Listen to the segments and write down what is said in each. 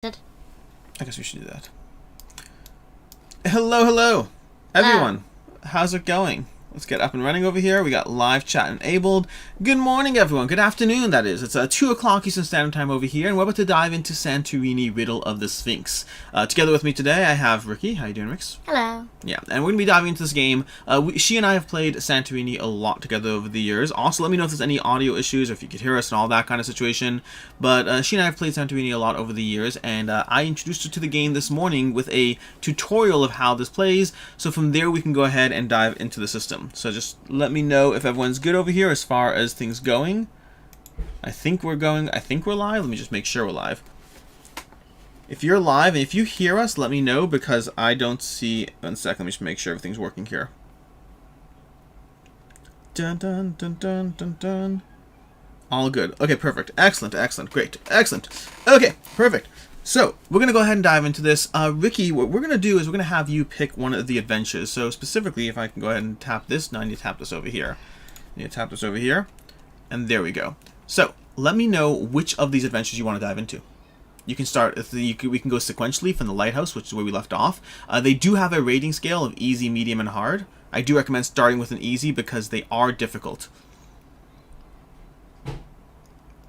I guess we should do that. Hello, everyone. How's it going? Let's get up and running over here. We got live chat enabled. Good morning, everyone. Good afternoon, that is. It's 2 o'clock Eastern Standard Time over here, and we're about to dive into Santorini Riddle of the Sphinx. Together with me today, I have Ricky. How you doing, Rix? Hello. Yeah, and we're going to be diving into this game. She and I have played Santorini a lot together over the years. Also, let me know if there's any audio issues, or if you could hear us and all that kind of situation. But she and I have played Santorini a lot over the years, and I introduced her to the game this morning with a tutorial of how this plays. So from there, we can go ahead and dive into the system. So just let me know if everyone's good over here as far as things going. I think we're live. Let me just make sure we're live. If you're live and if you hear us, let me know, because I don't see... 1 second, let me just make sure everything's working here. Dun dun dun dun dun dun. All good. Okay, perfect. Excellent, great. Excellent. Okay, perfect. So, we're going to go ahead and dive into this. Ricky, what we're going to do is we're going to have you pick one of the adventures. So, specifically, if I can go ahead and tap this. Now I need to tap this over here. I need to tap this over here. And there we go. So, let me know which of these adventures you want to dive into. You can start, we can go sequentially from the lighthouse, which is where we left off. They do have a rating scale of easy, medium, and hard. I do recommend starting with an easy because they are difficult.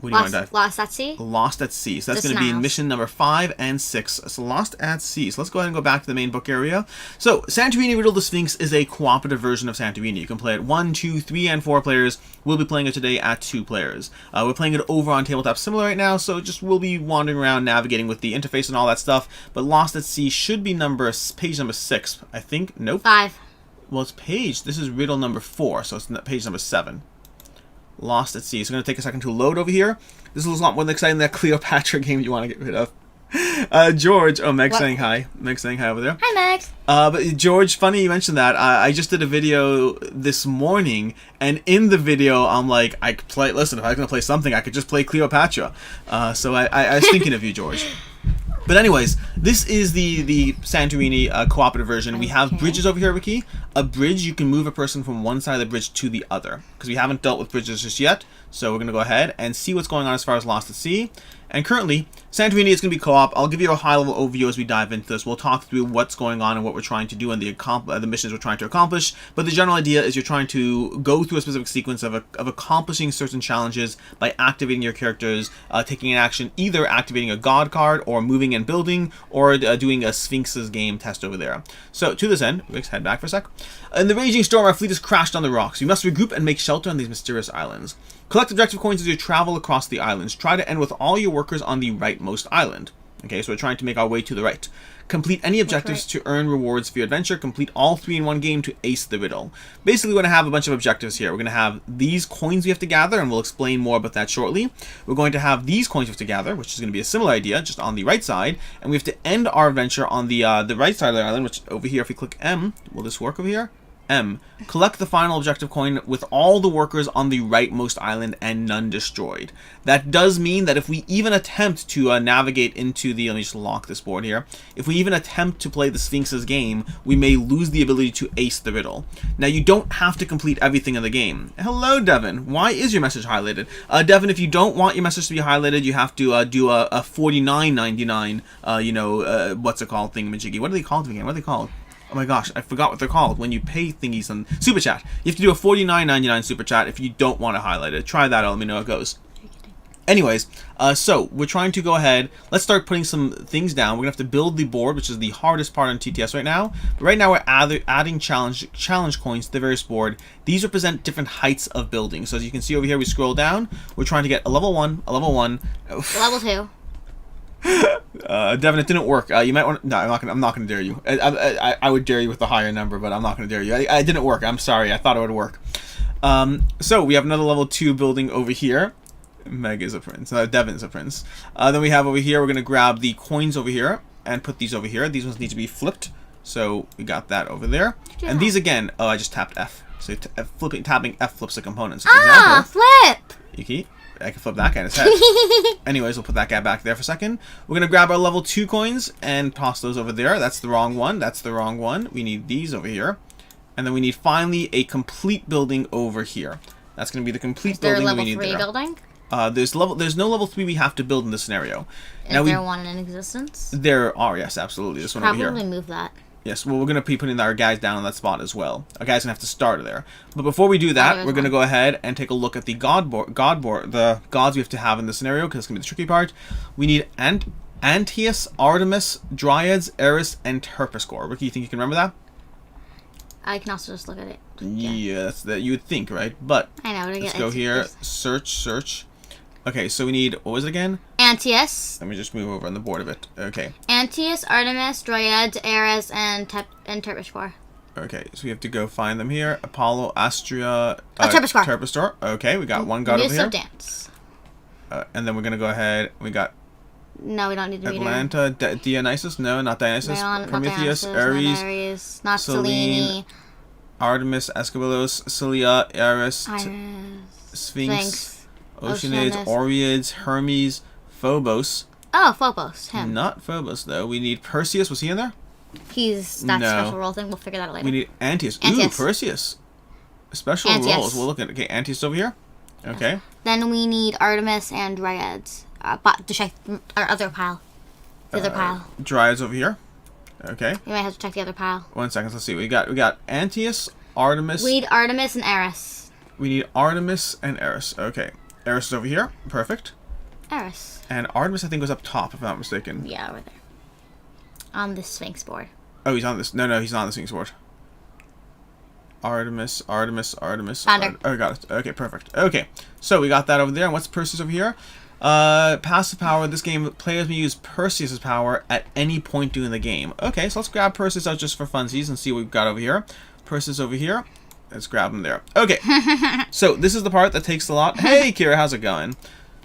What do you want to dive? Lost at Sea? Lost at Sea. So that's going to be in mission number 5 and 6. So Lost at Sea. So let's go ahead and go back to the main book area. So Santorini Riddle of the Sphinx is a cooperative version of Santorini. You can play it 1, 2, 3, and 4 players. We'll be playing it today at 2 players. We're playing it over on Tabletop Similar right now, so we'll be wandering around navigating with the interface and all that stuff. But Lost at Sea should be page number 6, I think. Nope. 5. Well, it's page. This is Riddle number 4, so it's page number 7. Lost at Sea. It's going to take a second to load over here. This is a lot more exciting than that Cleopatra game you want to get rid of. George, Meg's saying hi. Meg's saying hi over there. Hi, Meg. But George, funny you mentioned that. I just did a video this morning, and in the video, I'm like, listen, if I was going to play something, I could just play Cleopatra. So I was thinking of you, George. But anyways, this is the Santorini cooperative version. We have bridges over here, Ricky. A bridge, you can move a person from one side of the bridge to the other, because we haven't dealt with bridges just yet. So we're going to go ahead and see what's going on as far as Lost at Sea. And currently, Santorini is going to be co-op. I'll give you a high-level overview as we dive into this. We'll talk through what's going on and what we're trying to do and the missions we're trying to accomplish. But the general idea is you're trying to go through a specific sequence of accomplishing certain challenges by activating your characters, taking an action, either activating a god card or moving and building, or doing a Sphinx's game test over there. So, to this end, let's head back for a sec. In the raging storm, our fleet has crashed on the rocks. We must regroup and make shelter on these mysterious islands. Collect objective coins as you travel across the islands. Try to end with all your workers on the rightmost island. Okay, so we're trying to make our way to the right. Complete any objectives to earn rewards for your adventure. Complete all 3 in one game to ace the riddle. Basically, we're going to have a bunch of objectives here. We're going to have these coins we have to gather, and we'll explain more about that shortly. We're going to have these coins we have to gather, which is going to be a similar idea, just on the right side. And we have to end our adventure on the right side of the island, which over here, if we click M, will this work over here? M. Collect the final objective coin with all the workers on the rightmost island and none destroyed. That does mean that if we even attempt to navigate into the... Let me just lock this board here. If we even attempt to play the Sphinx's game, we may lose the ability to ace the riddle. Now, you don't have to complete everything in the game. Hello, Devin. Why is your message highlighted? Devin, if you don't want your message to be highlighted, you have to do a $49.99, what's it called, thingamajiggy. What are they called again? What are they called? Oh my gosh, I forgot what they're called. When you pay thingies on Super Chat. You have to do a $49.99 Super Chat if you don't want to highlight it. Try that out, let me know how it goes. Anyways, so we're trying to go ahead. Let's start putting some things down. We're going to have to build the board, which is the hardest part on TTS right now. But right now we're adding challenge coins to the various board. These represent different heights of building. So as you can see over here, we scroll down. We're trying to get a level 1, a level 1. Level 2. Devin, it didn't work. You might want. No, I'm not gonna dare you. I would dare you with the higher number, but I'm not gonna dare you. I didn't work. I'm sorry. I thought it would work. So we have another level 2 building over here. Meg is a prince. Devin is a prince. Then we have over here. We're gonna grab the coins over here and put these over here. These ones need to be flipped. So we got that over there. Yeah. And these again. Oh, I just tapped F. So tapping F flips the components. So for example, flip. Yuki. I can flip that guy in his head. Anyways, we'll put that guy back there for a second. We're going to grab our level 2 coins and toss those over there. That's the wrong one. That's the wrong one. We need these over here. And then we need finally a complete building over here. That's going to be the complete building we need there. Is there a level 3 building? There's no level 3 we have to build in this scenario. Is there one in existence? There are, yes, absolutely. This one over here. Probably move that. Yes, well, we're going to be putting our guys down on that spot as well. Our guys going to have to start there. But before we do that, we're going to go ahead and take a look at the the gods we have to have in this scenario, because it's going to be the tricky part. We need Antaeus, Artemis, Dryads, Eris, and Terpsichore. Ricky, you think you can remember that? I can also just look at it. Yeah, that's that you would think, right? But I know. Let's go here. Search. Okay, so we need, what was it again? Antaeus. Let me just move over on the board of it. Okay. Antaeus, Artemis, Dryads, Eris, and Terpsichore. Okay, so we have to go find them here. Apollo, Astrea, Terpsichore. Terpsichore. Okay, we got one god over here. Dance. And then we're gonna go ahead. We got. No, we don't need to meet Atlanta, Dionysus. No, not Dionysus. Prometheus, Ares, not Selene, Artemis, Esquilos, Scylla, Eris, Sphinx. Oceanids, Oreads, Hermes, Phobos. Oh, Phobos, him. Not Phobos, though. We need Perseus. Was he in there? That's special role thing. We'll figure that out later. We need Antaeus. Ooh, Perseus. Special roles. We'll look at it. Okay, Antaeus over here. Okay. Then we need Artemis and Dryads. But to check our other pile. The other pile. Dryads over here. Okay. We might have to check the other pile. 1 second. Let's see. We got Antaeus, Artemis. We need Artemis and Eris. We need Artemis and Eris. Okay. Eris is over here. Perfect. Eris. And Artemis, I think, was up top, if I'm not mistaken. Yeah, over there. On the Sphinx board. Oh, he's on this. No, he's not on the Sphinx board. Artemis. Found her. Oh, got it. Okay, perfect. Okay, so we got that over there. And what's Perseus over here? Passive power. This game, players may use Perseus' power at any point during the game. Okay, so let's grab Perseus out just for funsies and see what we've got over here. Perseus over here. Let's grab him there. Okay, so this is the part that takes a lot. Hey, Kira, how's it going?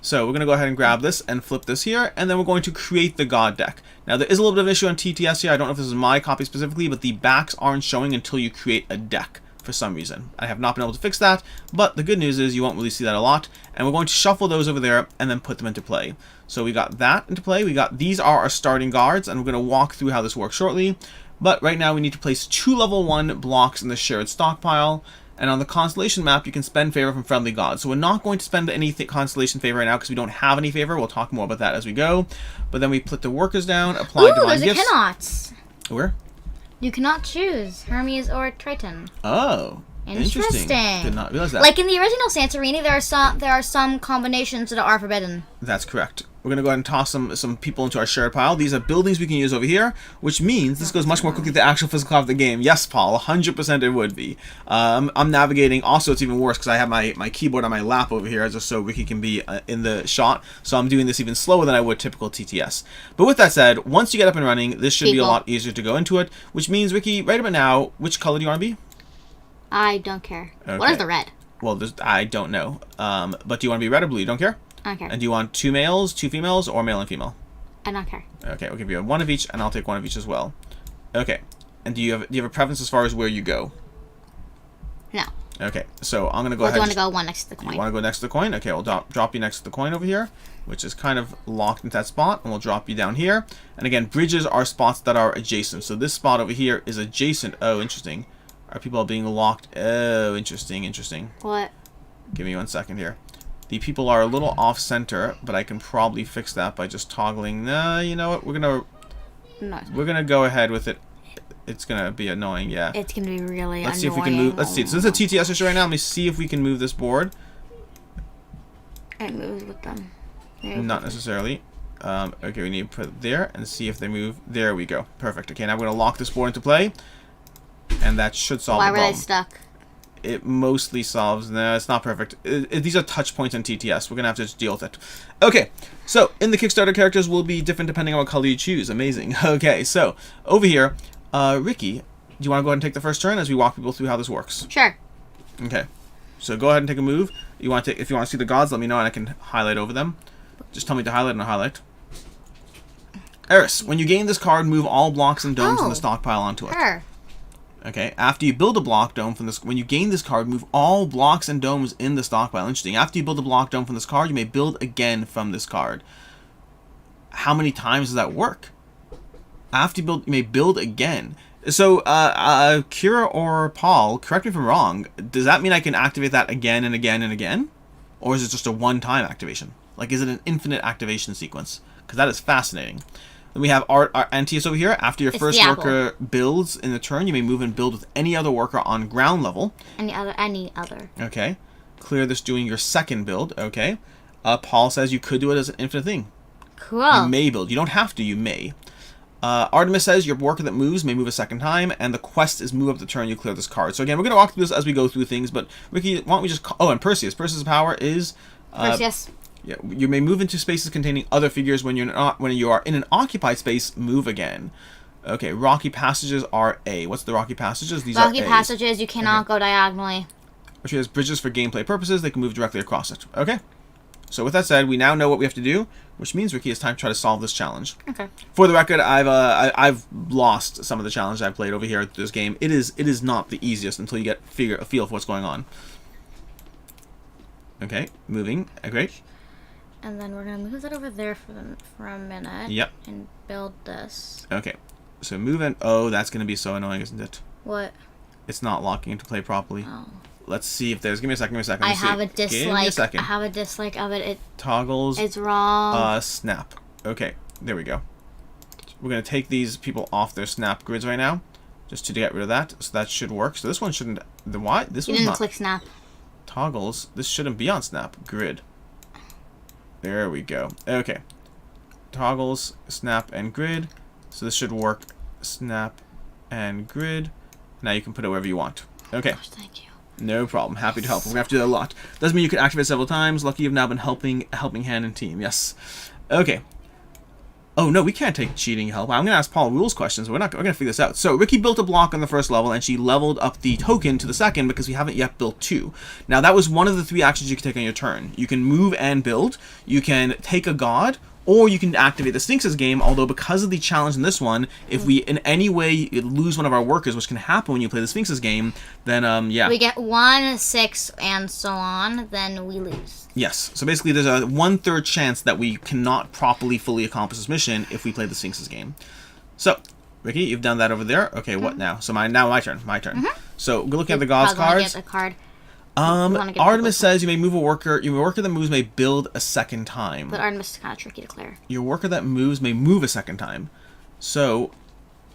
So we're going to go ahead and grab this and flip this here, and then we're going to create the god deck. Now, there is a little bit of issue on TTS here. I don't know if this is my copy specifically, but the backs aren't showing until you create a deck for some reason. I have not been able to fix that, but the good news is you won't really see that a lot, and we're going to shuffle those over there and then put them into play. So we got that into play. These are our starting guards, and we're going to walk through how this works shortly. But right now we need to place 2 level 1 blocks in the shared stockpile. And on the constellation map, you can spend favor from friendly gods. So we're not going to spend any constellation favor right now because we don't have any favor. We'll talk more about that as we go. But then we put the workers down, apply divine gifts. There's a cannot. Where? You cannot choose Hermes or Triton. Oh, interesting. Did not realize that. Like in the original Santorini, there are some combinations that are forbidden. That's correct. We're going to go ahead and toss some people into our shared pile. These are buildings we can use over here, which means this goes much more quickly than the actual physical clock of the game. Yes, Paul, 100% it would be. I'm navigating. Also, it's even worse because I have my keyboard on my lap over here just so Ricky can be in the shot. So I'm doing this even slower than I would typical TTS. But with that said, once you get up and running, this should be a lot easier to go into it, which means, Ricky, right about now, which color do you want to be? I don't care. Okay. What is the red? Well, I don't know. But do you want to be red or blue? You don't care? I don't care. And do you want 2 males, 2 females, or male and female? I don't care. Okay, we'll give you 1 of each, and I'll take 1 of each as well. Okay. And do you have a preference as far as where you go? No. Okay, so I'm gonna go ahead. Do you want to go one next to the coin? You want to go next to the coin? Okay, we'll drop you next to the coin over here, which is kind of locked into that spot, and we'll drop you down here. And again, bridges are spots that are adjacent. So this spot over here is adjacent. Oh, interesting. Our people are being locked. Oh, interesting. What? Give me 1 second here. The people are a little off-center, but I can probably fix that by just toggling. Nah, you know what? We're gonna go ahead with it. It's gonna be annoying, yeah. It's gonna be really annoying. Let's see if we can move. Let's see. So this is a TTS issue right now. Let me see if we can move this board. It moves with them. Not necessarily. Okay, we need to put it there and see if they move. There we go. Perfect. Okay, now we're gonna lock this board into play, and that should solve the problem. Why were they stuck? It mostly solves. No, it's not perfect. These are touch points in TTS. We're gonna have to just deal with it. Okay, so in the Kickstarter, characters will be different depending on what color you choose. Amazing. Okay, so over here, Ricky, do you want to go ahead and take the first turn as we walk people through how this works? Sure. Okay, so go ahead and take a move. If you want to see the gods, let me know and I can highlight over them. Just tell me to highlight and I'll highlight. Eris, when you gain this card, move all blocks and domes in the stockpile onto it. Sure. Okay, after you build a block dome from this, when you gain this card, move all blocks and domes in the stockpile. Interesting. After you build a block dome from this card, you may build again from this card. How many times does that work? After you build, you may build again. So, Kira or Paul, correct me if I'm wrong, does that mean I can activate that again and again and again? Or is it just a one-time activation? Like, is it an infinite activation sequence? Because that is fascinating. Then we have our Antius over here. After your first worker builds in the turn, you may move and build with any other worker on ground level. Any other. Okay. Clear this doing your second build. Okay. Paul says you could do it as an infinite thing. Cool. You may build. You don't have to. You may. Artemis says your worker that moves may move a second time, and the quest is move up the turn you clear this card. So again, we're going to walk through this as we go through things, but Ricky, why don't we just... Oh, and Perseus. Perseus' power is... Perseus. Yeah, you may move into spaces containing other figures when you are in an occupied space. Move again. Okay, rocky passages are A. What's the rocky passages? These rocky are passages. You cannot go diagonally. Which has bridges for gameplay purposes. They can move directly across it. Okay. So with that said, we now know what we have to do, which means Ricky, it's time to try to solve this challenge. Okay. For the record, I've lost some of the challenges I've played over here at this game. It is not the easiest until you get a feel for what's going on. Okay, moving. Great. And then we're going to move that over there for a minute. Yep. And build this. Okay. So move in. Oh, that's going to be so annoying, isn't it? What? It's not locking into play properly. Oh. Let's see if there's... Give me a second. I have a dislike. Give me a second. I have a dislike of it. It toggles. It's wrong. Snap. Okay. There we go. We're going to take these people off their snap grids right now, just to get rid of that. So that should work. So this one shouldn't... The why? This one's not... You didn't click snap. Toggles. This shouldn't be on snap grid. There we go. Okay. Toggles, snap, and grid. So this should work. Snap and grid. Now you can put it wherever you want. Okay. Gosh, thank you. No problem. Happy to help. We're going to have to do that a lot. Doesn't mean you can activate several times. Lucky you've now been helping hand and team. Yes. Okay. Oh, no, we can't take cheating help. I'm going to ask Paul rules questions. We're going to figure this out. So, Ricky built a block on the first level, and she leveled up the token to the second because we haven't yet built 2. Now, that was one of the 3 actions you can take on your turn. You can move and build. You can take a god, or you can activate the Sphinx's game, although because of the challenge in this one, if we in any way lose one of our workers, which can happen when you play the Sphinx's game, then, yeah. We get 1, 6, and so on, then we lose. Yes. So basically there's a 1/3 chance that we cannot properly fully accomplish this mission if we play the Sphinx's game. So, Ricky, you've done that over there. Okay, what now? So my turn. So, we're looking at the gods cards. Get the card. Artemis says you may move a worker. Your worker that moves may build a second time. But Artemis is kind of tricky to clear. Your worker that moves may move a second time. So,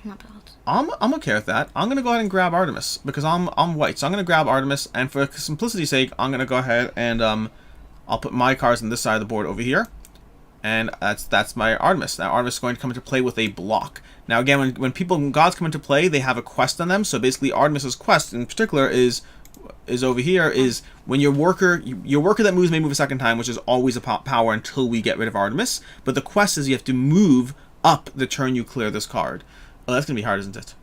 Not build. I'm okay with that. I'm gonna go ahead and grab Artemis because I'm white. So I'm gonna grab Artemis, and for simplicity's sake, I'm gonna go ahead and I'll put my cards on this side of the board over here, and that's my Artemis. Now Artemis is going to come into play with a block. Now again, when gods come into play, they have a quest on them. So basically, Artemis's quest in particular is over here, is when your worker that moves may move a second time, which is always a power until we get rid of Artemis. But the quest is you have to move up the turn you clear this card. Oh, that's gonna be hard, isn't it?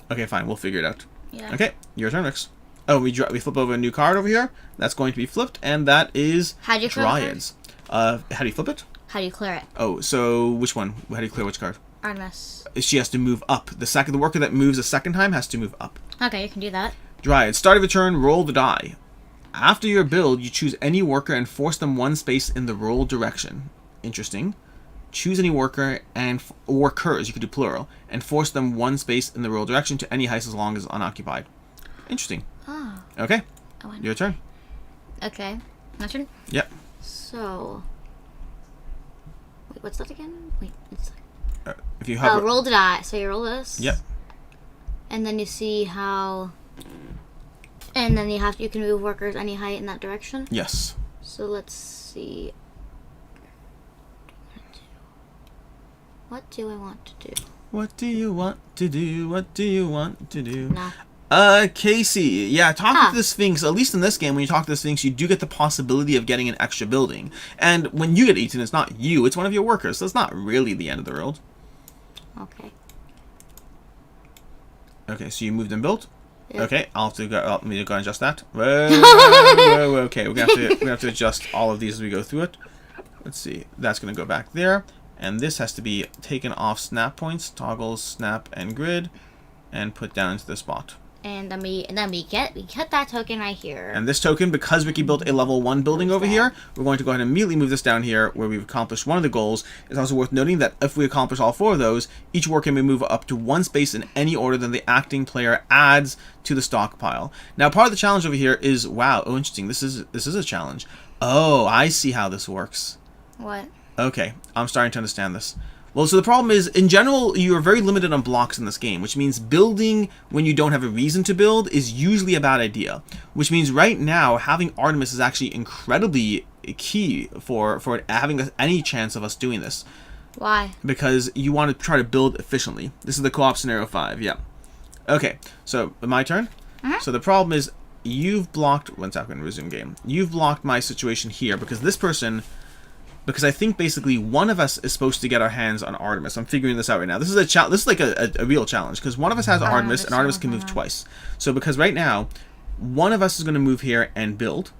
Okay, fine, we'll figure it out. Yeah. Okay, your turn, Rix. Oh, we flip over a new card over here. That's going to be flipped, and that is How do you flip Dryads. How do you flip it? How do you clear it? Oh, so which one? How do you clear which card? Artemis. She has to move up. The worker that moves a second time has to move up. Okay, you can do that. Dryad. Start of your turn, roll the die. After your build, you choose any worker and force them 1 space in the roll direction. Interesting. Choose any worker and workers, you could do plural, and force them 1 space in the roll direction to any height as long as unoccupied. Interesting. Oh. Okay. Your turn. Okay. My turn? Yep. So... Wait, what's that again? Wait, it's like... If you have... roll the die. So you roll this. Yep. And then you see how... And then you can move workers any height in that direction? Yes. So let's see... What do I want to do? What do you want to do? What do you want to do? No. Casey, yeah, talking to the Sphinx, at least in this game, when you talk to the Sphinx, you do get the possibility of getting an extra building. And when you get eaten, it's not you, it's one of your workers, so it's not really the end of the world. Okay. Okay, so you moved and built? Yep. Okay, I'll have to go, let me go and adjust that. Whoa, okay, we're gonna have to adjust all of these as we go through it. Let's see, that's gonna go back there. And this has to be taken off snap points, toggles, snap, and grid, and put down into the spot. And then we get that token right here. And this token, because Ricky built a level 1 building over here, we're going to go ahead and immediately move this down here where we've accomplished one of the goals. It's also worth noting that if we accomplish all 4 of those, each worker may move up to 1 space in any order that the acting player adds to the stockpile. Now, part of the challenge over here is, wow, oh interesting, this is a challenge. Oh, I see how this works. What? Okay, I'm starting to understand this. Well, so the problem is, in general, you are very limited on blocks in this game, which means building when you don't have a reason to build is usually a bad idea. Which means right now, having Artemis is actually incredibly key for having any chance of us doing this. Why? Because you want to try to build efficiently. This is the co-op scenario 5, yeah. Okay, so my turn? So the problem is, you've blocked... One second, I'm going to resume game. You've blocked my situation here, because this person... Because I think basically one of us is supposed to get our hands on Artemis. I'm figuring this out right now. This is this is like a real challenge, because one of us has Artemis, and Artemis can move twice. So because right now, one of us is going to move here and build.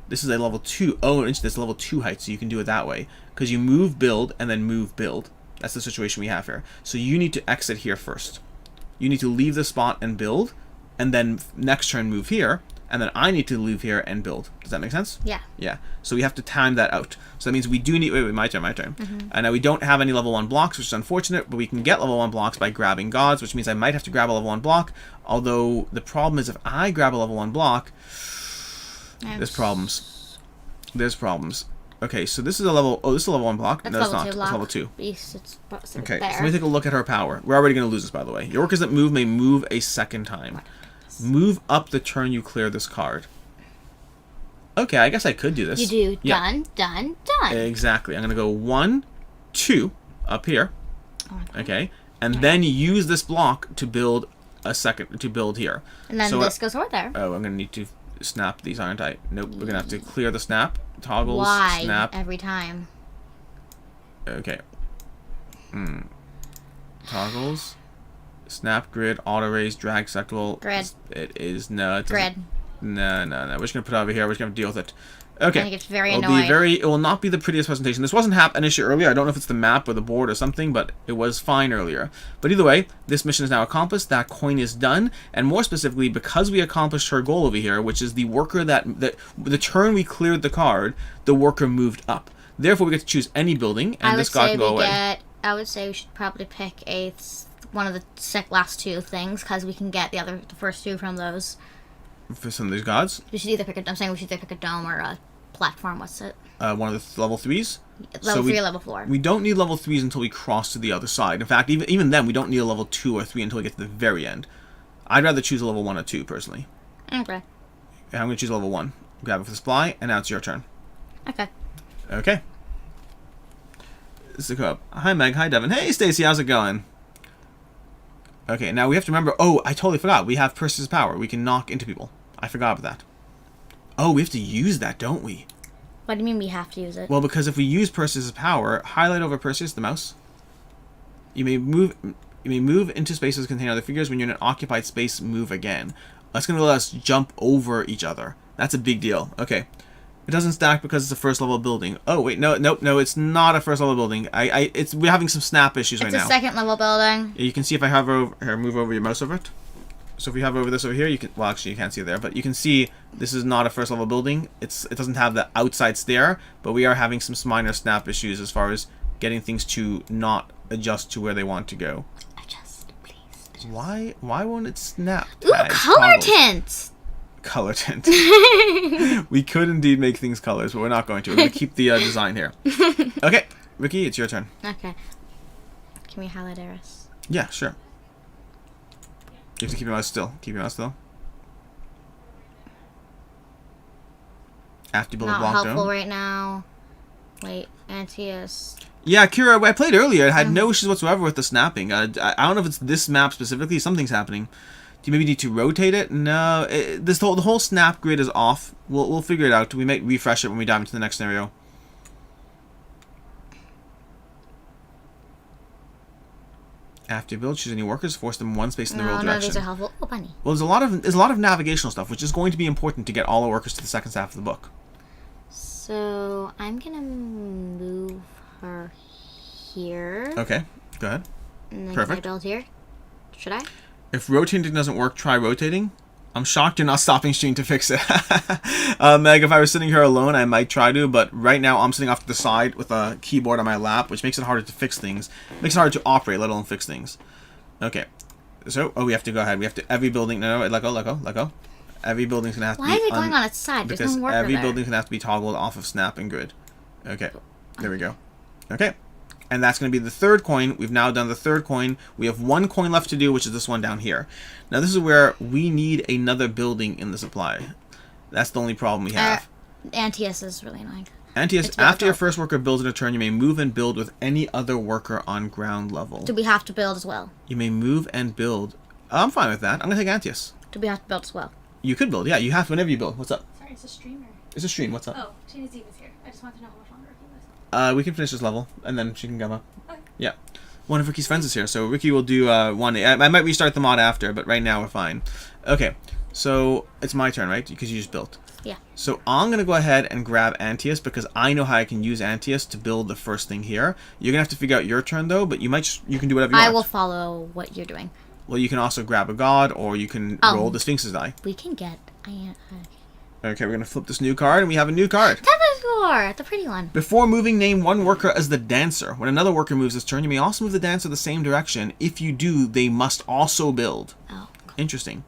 This is a level 2. Oh, this level 2 height, so you can do it that way. Because you move, build, and then move, build. That's the situation we have here. So you need to exit here first. You need to leave the spot and build, and then next turn move here, and then I need to leave here and build. Does that make sense? Yeah. Yeah. So we have to time that out. So that means we do need... Wait, my turn. And now we don't have any level 1 blocks, which is unfortunate, but we can get level 1 blocks by grabbing gods, which means I might have to grab a level 1 block. Although the problem is if I grab a level 1 block, there's problems. There's problems. Okay, so this is a level... Oh, this is a level 1 block? That's no, it's level not. 2 It's block. level 2. It's Okay, there. so let me take a look at her power. We're already going to lose this, by the way. Your workers that move may move a second time. Move up the turn you clear this card. Okay, I guess I could do this. You do. Yeah. Done, done, done. Exactly. I'm going to go 1, 2 up here. Okay. And then use this block to build a second, to build here. And then so, this goes over there. Oh, I'm going to need to snap these, aren't I? Nope. We're going to have to clear the snap. Toggles, Why? snap. Every time. Okay. Toggles. Snap, grid, auto raise, drag, sectoral. Grid. It is, no. It Grid. No. We're just going to put it over here. We're just going to deal with it. I Okay. think it's very It'll annoying. be it will not be the prettiest presentation. This wasn't an issue earlier. I don't know if it's the map or the board or something, but it was fine earlier. But either way, this mission is now accomplished. That coin is done. And more specifically, because we accomplished her goal over here, which is the worker that the turn we cleared the card, the worker moved up. Therefore, we get to choose any building, and this god can go away. I would say we should probably pick one of the last 2 things, because we can get the first 2 from those. For some of these gods? We should either pick I'm saying we should either pick a dome or a platform. What's it? One of the level 3s? Level 3 or level 4. We don't need level 3s until we cross to the other side. In fact, even then, we don't need a level 2 or 3 until we get to the very end. I'd rather choose a level 1 or 2, personally. Okay. I'm going to choose level 1. Grab it for the supply, and now it's your turn. Okay. Okay. This is Coop. Hi, Meg. Hi, Devin. Hey, Stacy. How's it going? Okay, now we have to remember... Oh, I totally forgot. We have Perseus' power. We can knock into people. I forgot about that. Oh, we have to use that, don't we? What do you mean we have to use it? Well, because if we use Perseus' power, highlight over Perseus, the mouse. You may move into spaces containing other figures. When you're in an occupied space, move again. That's going to let us jump over each other. That's a big deal. Okay. It doesn't stack because it's a first level building. Oh wait, no, it's not a first level building. We're having some snap issues right now. It's a second level building. You can see if I hover over, move over your mouse over it. So if you hover over this over here, you can. Well, actually, you can't see it there, but you can see this is not a first level building. It doesn't have the outside stair, but we are having some minor snap issues as far as getting things to not adjust to where they want to go. Adjust, please. Adjust. Why won't it snap? Ooh, Tags, color toggles. tints. Color tint. We could indeed make things colors, but we're not going to. We're going to keep the design here. Okay, Ricky, it's your turn. Okay. Can we highlight Eris? Yeah, sure. You have to keep your mouse still. Keep your mouse still. After you build a Not block helpful dome. right now. Wait, Antius. Yeah, Kira, I played earlier. I had no issues whatsoever with the snapping. I don't know if it's this map specifically. Something's happening. Do you maybe need to rotate it? No, the whole snap grid is off. We'll figure it out. We might refresh it when we dive into the next scenario. After you build, choose any workers, force them one space in the roll No, direction. these are helpful. Oh, bunny. Well, there's a lot of navigational stuff, which is going to be important to get all the workers to the second half of the book. So I'm gonna move her here. Okay, go ahead. And then Perfect. Can I build here? Should I? If rotating doesn't work, try rotating. I'm shocked you're not stopping stream to fix it. Meg, if I was sitting here alone, I might try to, but right now I'm sitting off to the side with a keyboard on my lap, which makes it harder to fix things. Makes it harder to operate, let alone fix things. Okay. So, we have to go ahead. We have to, every building, no, let go. Every building's gonna have to be. Why is it going on its side? There's Because no worker every there. building's gonna have to be toggled off of snap and grid. Okay, there we go. Okay, and that's gonna be the third coin. We've now done the third coin. We have one coin left to do, which is this one down here. Now this is where we need another building in the supply. That's the only problem we have. Antius is really annoying. Antius, It's really after your tough. first worker builds in a turn, you may move and build with any other worker on ground level. Do we have to build as well? You may move and build. I'm fine with that. I'm gonna take Antius. Do we have to build as well? You could build, yeah. You have to whenever you build. What's up? Sorry, it's a streamer. It's a stream. What's up? Oh, Shayna's Eve is here. I just want to know how much longer he was. We can finish this level, and then she can come up. Okay. Yeah. One of Ricky's friends is here, so Ricky will do one. I might restart the mod after, but right now we're fine. Okay, so it's my turn, right? Because you just built. Yeah. So I'm going to go ahead and grab Antius, because I know how I can use Antius to build the first thing here. You're going to have to figure out your turn, though, but you can do whatever you want. I will follow what you're doing. Well, you can also grab a god, or you can roll the Sphinx's die. We can get... Okay, we're going to flip this new card, and we have a new card. Tepazor! The pretty one. Before moving, name one worker as the dancer. When another worker moves this turn, you may also move the dancer the same direction. If you do, they must also build. Oh. Interesting.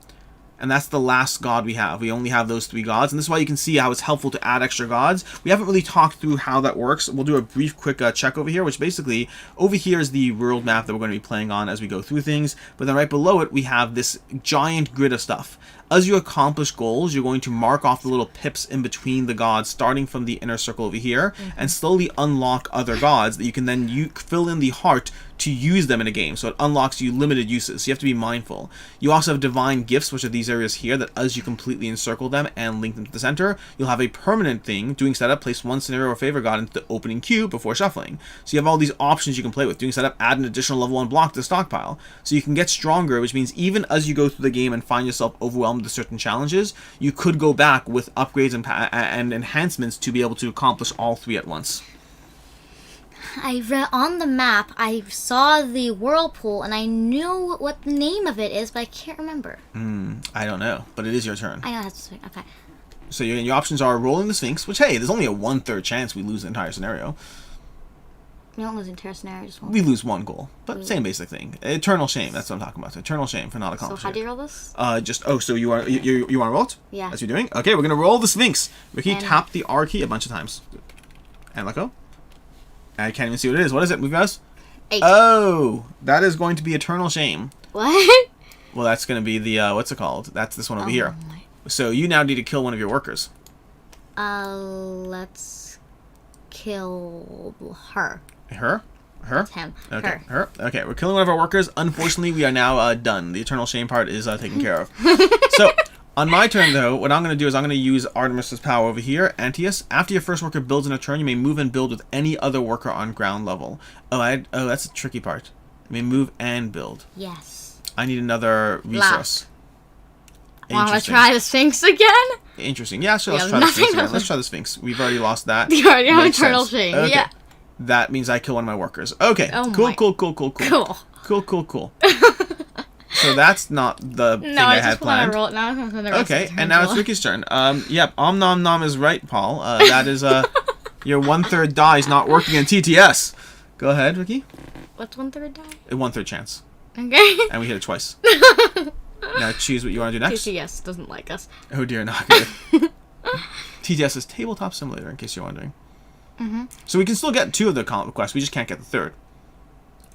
And that's the last god we have. We only have those 3 gods, and this is why you can see how it's helpful to add extra gods. We haven't really talked through how that works. We'll do a brief, quick check over here, which basically, over here is the world map that we're going to be playing on as we go through things. But then right below it, we have this giant grid of stuff. As you accomplish goals, you're going to mark off the little pips in between the gods, starting from the inner circle over here, and slowly unlock other gods that you can then fill in the heart to use them in a game. So it unlocks you limited uses, so you have to be mindful. You also have divine gifts, which are these areas here that as you completely encircle them and link them to the center, you'll have a permanent thing. Doing setup, place one scenario or favor god into the opening queue before shuffling. So you have all these options you can play with. Doing setup, add an additional level 1 block to the stockpile. So you can get stronger, which means even as you go through the game and find yourself overwhelmed with certain challenges, you could go back with upgrades and enhancements to be able to accomplish all 3 at once. I read on the map, I saw the whirlpool, and I knew what the name of it is, but I can't remember. I don't know, but it is your turn. I know that's the okay. So your options are rolling the Sphinx, which, hey, there's only a 1/3 chance we lose the entire scenario. We don't lose the entire scenario, just one. We lose 1 goal, but same basic thing. Eternal shame, that's what I'm talking about. Eternal shame for not So accomplishing how do it. you roll this? So you want to roll it? Yeah. That's what you're doing? Okay, we're going to roll the Sphinx. Ricky, And- tap the R key a bunch of times. And let go. I can't even see what it is. What is it? Move guys. 8. Oh, that is going to be Eternal Shame. What? Well, that's going to be the, what's it called? That's this one over here. my- So you now need to kill one of your workers. Let's kill her. Her? Her? Him. Okay, Her. her. Okay, we're killing one of our workers. Unfortunately, we are now done. The Eternal Shame part is taken care of. So, on my turn, though, what I'm going to do is I'm going to use Artemis's power over here, Antius. After your first worker builds in a turn, you may move and build with any other worker on ground level. Oh, that's a tricky part. You may move and build. Yes. I need another resource. Want to Interesting. try the Sphinx again? Interesting. Yeah, sure, We let's have try the Sphinx nothing again. Let's try the Sphinx. We've already lost that. You already have Makes Eternal sense. Shame. Okay. Yeah. That means I kill one of my workers. Okay. Oh cool, my- cool, cool, cool, cool. Cool. So that's not the thing No, I I had just want planned. to roll it now. For the rest Okay, of the and now it's turn. Ricky's turn. Yep, Om Nom Nom is right, Paul. That is your 1/3 die is not working in TTS. Go ahead, Ricky. What's 1/3 die? A 1/3 chance, Okay. and we hit it twice. Now choose what you want to do next. TCS doesn't like us. Oh dear, not good. TTS is Tabletop Simulator, in case you're wondering. So we can still get 2 of the quests. We just can't get the 3rd.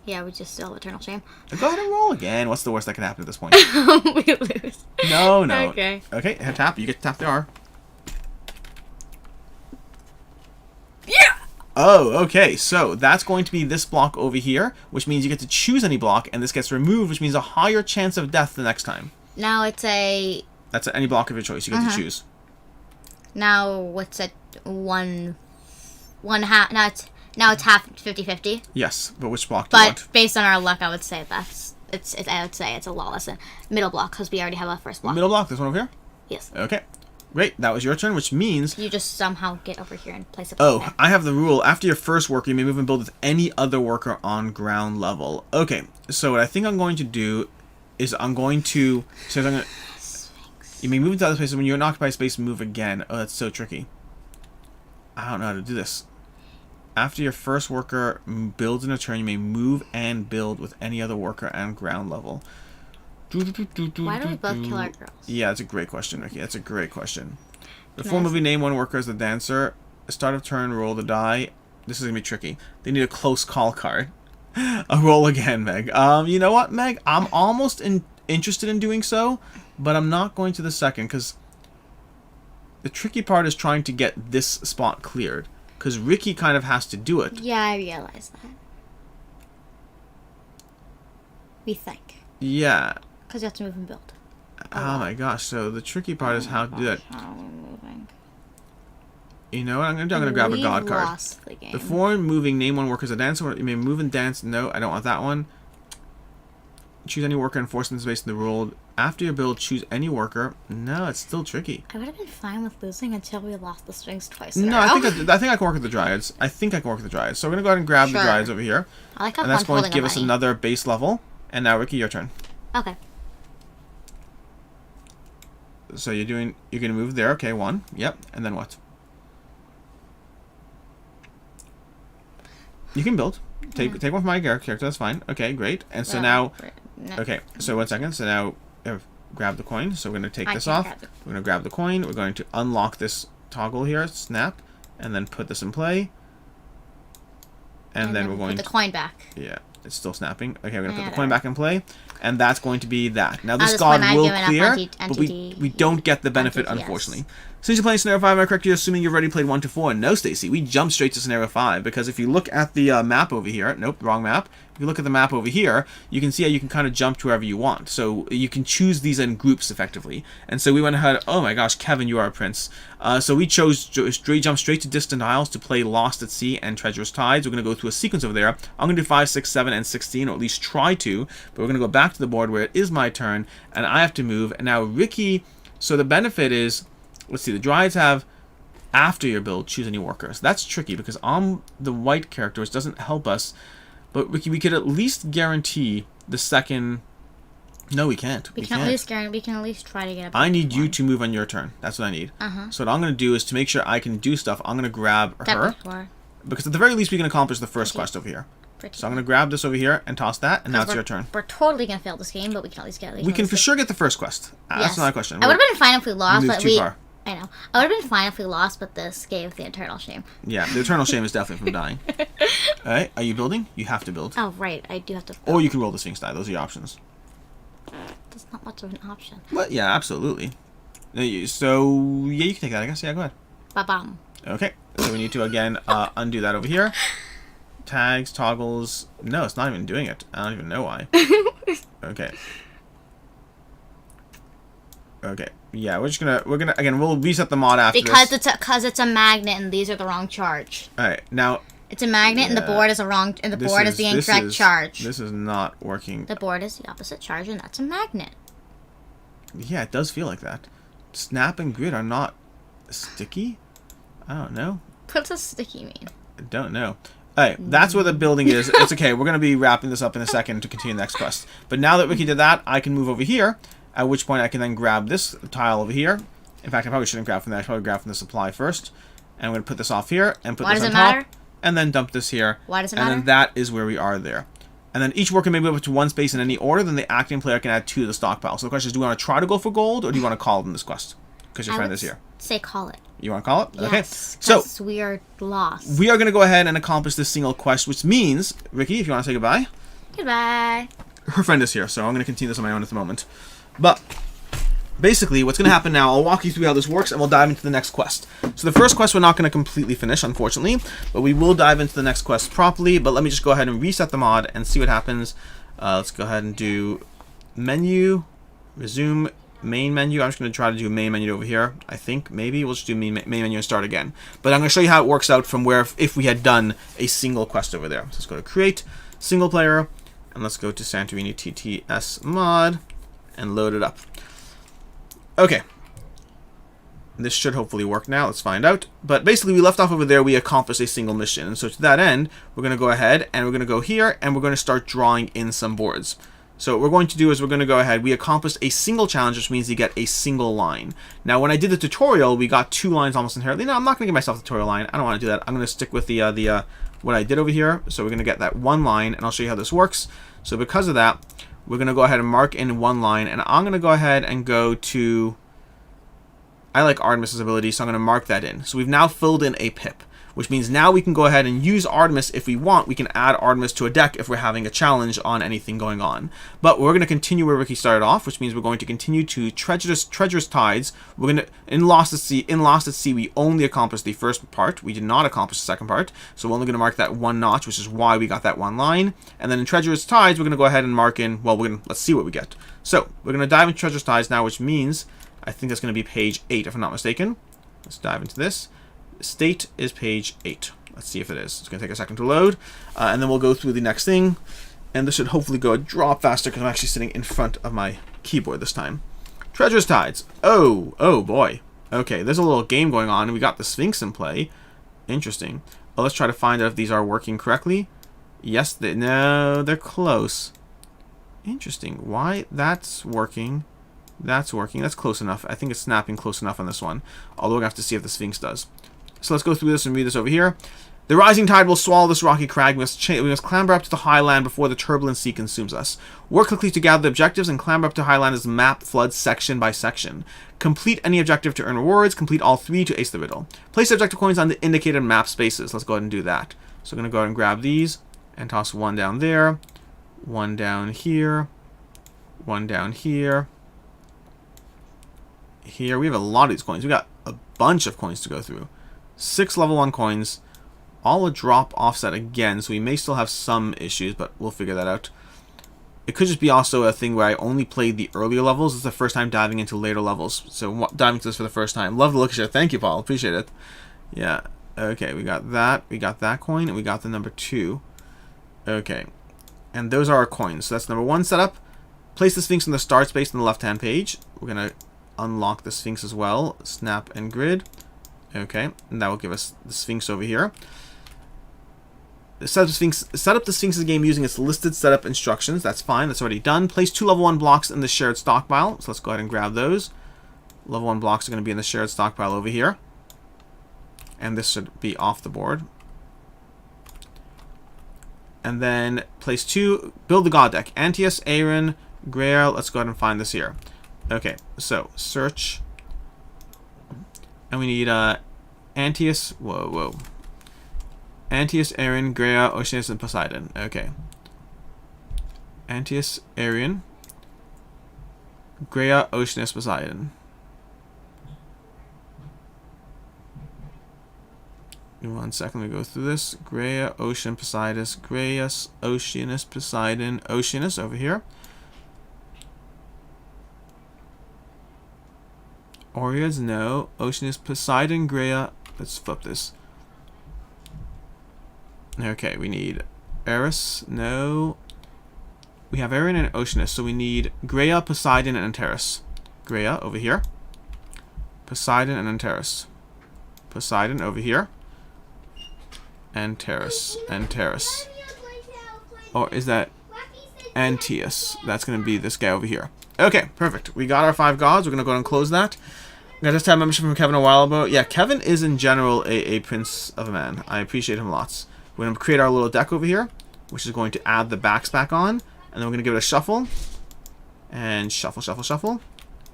Yeah, we just still have Eternal Shame. Go ahead and roll again. What's the worst that can happen at this point? We lose. No. Okay. Okay, tap. You get to tap the R. Yeah! Oh, okay. So that's going to be this block over here, which means you get to choose any block, and this gets removed, which means a higher chance of death the next time. Now it's a... That's any block of your choice. You get to choose. Now what's it? One half... Now it's half 50-50. Yes, but which block do you But want? based on our luck, I would say I would say it's a lawless middle block because we already have a first block. Middle block, this one over here? Yes. Okay. Great, that was your turn, which means... You just somehow get over here and place it. Oh, there. I have the rule. After your first worker, you may move and build with any other worker on ground level. Okay, so what I think I'm going to do is I'm going to... So I'm gonna, you may move into other places. When you're in occupied space, move again. Oh, that's so tricky. I don't know how to do this. After your first worker builds in a turn, you may move and build with any other worker on ground level. Why do we both kill our girls? Yeah, that's a great question, Ricky. That's a great question. Before Nice. moving, name one worker as the dancer. Start of turn, roll the die. This is going to be tricky. They need a close call card. A roll again, Meg. You know what, Meg? I'm almost interested in doing so, but I'm not going to the second, because the tricky part is trying to get this spot cleared. Because Ricky kind of has to do it. Yeah, I realize that. We think. Yeah. Because you have to move and build. Oh my gosh. So the tricky part is how to do that. How are we moving? You know what I'm going to do? I'm going to grab a god card. Lost the game. Before moving, name one worker as a dancer. You may move and dance. No, I don't want that one. Choose any worker and force them to based on the rule. After your build, choose any worker. No, it's still tricky. I would have been fine with losing until we lost the Sphinx twice. No, I think I can work with the dryads. I think I can work with the dryads. So we're going to go ahead and grab the dryads over here. I like how and that's fun going to give us another base level. And now, Ricky, your turn. Okay. So you're going to move there. Okay, one. Yep. And then what? You can build. Take one from my character. That's fine. Okay, great. And so now... No. Okay, so 1 second. So now grab the coin. So we're going to take this off. We're going to grab the coin. We're going to unlock this toggle here. Snap. And then put this in play. And then we're going to... put the coin back. Yeah. It's still snapping. Okay, we're going to put the coin back in play. And that's going to be that. Now, this this god point, will clear, but we don't get the benefit, yes. unfortunately. Since you're playing Scenario 5, am I correct? You're assuming you've already played 1 to 4. No, Stacy. We jump straight to Scenario 5, because if you look at the map over here... Nope, wrong map. If you look at the map over here, you can see how you can kind of jump to wherever you want. So you can choose these in groups, effectively. And so we went ahead... Oh my gosh, Kevin, you are a prince. So we chose jump straight to Distant Isles to play Lost at Sea and Treacherous Tides. We're going to go through a sequence over there. I'm going to do 5, 6, 7, and 16, or at least try to. But we're going to go back to the board where it is my turn, and I have to move. And now Ricky... So the benefit is... Let's see, the Dryads have... After your build, choose any workers. That's tricky, because on the white character, which doesn't help us... But we could at least guarantee the second... No, we can't. We can at least guarantee. We can at least try to get. I need you to move on your turn. That's what I need. So what I'm going to do is to make sure I can do stuff. I'm going to grab her, because at the very least we can accomplish the first quest over here. So I'm going to grab this over here and toss that, and now it's your turn. We're totally going to fail this game, but we can at least get. We can for sure get the first quest. That's not a question. I would have been fine if we lost, but we. Far. I know. I would have been fine if we lost, but this gave the eternal shame. Yeah, the eternal shame is definitely from dying. Alright, are you building? You have to build. Oh, right. I do have to build. Or you can roll the Sphinx die. Those are your options. That's not much of an option. But yeah, absolutely. So, yeah, you can take that, I guess. Yeah, go ahead. Ba-bam. Okay, so we need to, again, undo that over here. Tags, toggles. No, it's not even doing it. I don't even know why. Okay. Okay. Yeah, again, we'll reset the mod after because this. Because it's a magnet and these are the wrong charge. Alright, now... It's a magnet and the board is the incorrect charge. This is not working. The board is the opposite charge and that's a magnet. Yeah, it does feel like that. Snap and grid are not sticky? I don't know. What does sticky mean? I don't know. Alright, that's where the building is. It's okay, we're going to be wrapping this up in a second to continue the next quest. But now that Ricky did that, I can move over here. At which point I can then grab this tile over here. In fact, I probably shouldn't grab from that. I should probably grab from the supply first. And I'm going to put this off here and put this on top. And then dump this here. Why does it matter? And then that is where we are there. And then each worker may move up to one space in any order. Then the acting player can add 2 to the stockpile. So the question is, do we want to try to go for gold or do you want to call it in this quest? Because your friend is here. Say call it. You want to call it? Yes, okay. So we are lost. We are going to go ahead and accomplish this single quest, which means, Ricky, if you want to say goodbye. Goodbye. Her friend is here, so I'm going to continue this on my own at the moment. But basically, what's going to happen now, I'll walk you through how this works, and we'll dive into the next quest. So the first quest we're not going to completely finish, unfortunately, but we will dive into the next quest properly. But let me just go ahead and reset the mod and see what happens. Let's go ahead and do menu, resume, main menu. I'm just going to try to do main menu over here. I think, maybe. We'll just do main menu and start again. But I'm going to show you how it works out from where, if we had done a single quest over there. So let's go to create, single player, and let's go to Santorini TTS mod, and load it up. Okay. This should hopefully work now. Let's find out. But basically, we left off over there. We accomplished a single mission. And so to that end, we're going to go ahead and we're going to go here and we're going to start drawing in some boards. So what we're going to do is we're going to go ahead. We accomplished a single challenge, which means you get a single line. Now, when I did the tutorial, we got 2 lines almost inherently. No, I'm not going to give myself a tutorial line. I don't want to do that. I'm going to stick with what I did over here. So we're going to get that 1 line, and I'll show you how this works. So because of that, we're going to go ahead and mark in one line, and I'm going to go ahead and go to, I like Artemis's ability, so I'm going to mark that in. So we've now filled in a pip, which means now we can go ahead and use Artemis if we want. We can add Artemis to a deck if we're having a challenge on anything going on. But we're going to continue where Ricky started off, which means we're going to continue to Treacherous Tides. We're going to, in Lost at Sea, we only accomplished the first part. We did not accomplish the second part. So we're only going to mark that one notch, which is why we got that one line. And then in Treacherous Tides, we're going to go ahead and mark in, well, let's see what we get. So we're going to dive into Treacherous Tides now, which means, I think that's going to be page 8, if I'm not mistaken. Let's dive into this. State is page 8. Let's see if it is. It's going to take a second to load. And then we'll go through the next thing. And this should hopefully go a drop faster because I'm actually sitting in front of my keyboard this time. Treacherous Tides. Oh boy. Okay, there's a little game going on. And we got the Sphinx in play. Interesting. Well, let's try to find out if these are working correctly. Yes, no, they're close. Interesting. Why? That's working. That's working. That's close enough. I think it's snapping close enough on this one. Although we're going to have to see if the Sphinx does. So let's go through this and read this over here. The rising tide will swallow this rocky crag. We must clamber up to the high land before the turbulent sea consumes us. Work quickly to gather the objectives and clamber up to high land as the map floods section by section. Complete any objective to earn rewards. Complete all 3 to ace the riddle. Place objective coins on the indicated map spaces. Let's go ahead and do that. So I'm going to go ahead and grab these and toss one down there, one down here, one down here. Here, we have a lot of these coins. We got a bunch of coins to go through. 6 level 1 coins, all a drop offset again, so we may still have some issues, but we'll figure that out. It could just be also a thing where I only played the earlier levels. It's the first time diving into later levels, so diving into this for the first time. Love the look of it. Thank you, Paul. Appreciate it. Yeah, okay, we got that coin, and we got the number 2. Okay, and those are our coins. So that's number 1 setup. Place the Sphinx in the start space on the left-hand page. We're going to unlock the Sphinx as well. Snap and grid. Okay, and that will give us the Sphinx over here. Set up the Sphinx's game using its listed setup instructions. That's fine. That's already done. Place 2 level 1 blocks in the shared stockpile. So let's go ahead and grab those. Level 1 blocks are going to be in the shared stockpile over here. And this should be off the board. And then place 2, build the god deck. Antius, Aaron, Grail. Let's go ahead and find this here. Okay, so search. And we need Antius, Antius, Aaron, Grail, Oceanus, and Poseidon. Okay. Antius, Aaron, Grail, Oceanus, Poseidon. One second, we go through this. Grail, Ocean, Poseidon, Graeus, Oceanus, Poseidon, Oceanus over here. Oreas, no. Oceanus, Poseidon, Graia. Let's flip this. Okay, we need Eris, no. We have Aaron and Oceanus, so we need Graia, Poseidon, and Antares. Graia over here. Poseidon and Antares. Poseidon over here. Antares. Antares. Or is that Antius? That's going to be this guy over here. Okay, perfect. We got our 5 gods. We're going to go ahead and close that. I just had membership from Kevin a while ago. Yeah, Kevin is in general a prince of a man. I appreciate him lots. We're going to create our little deck over here, which is going to add the backs back on. And then we're going to give it a shuffle. And shuffle, shuffle, shuffle.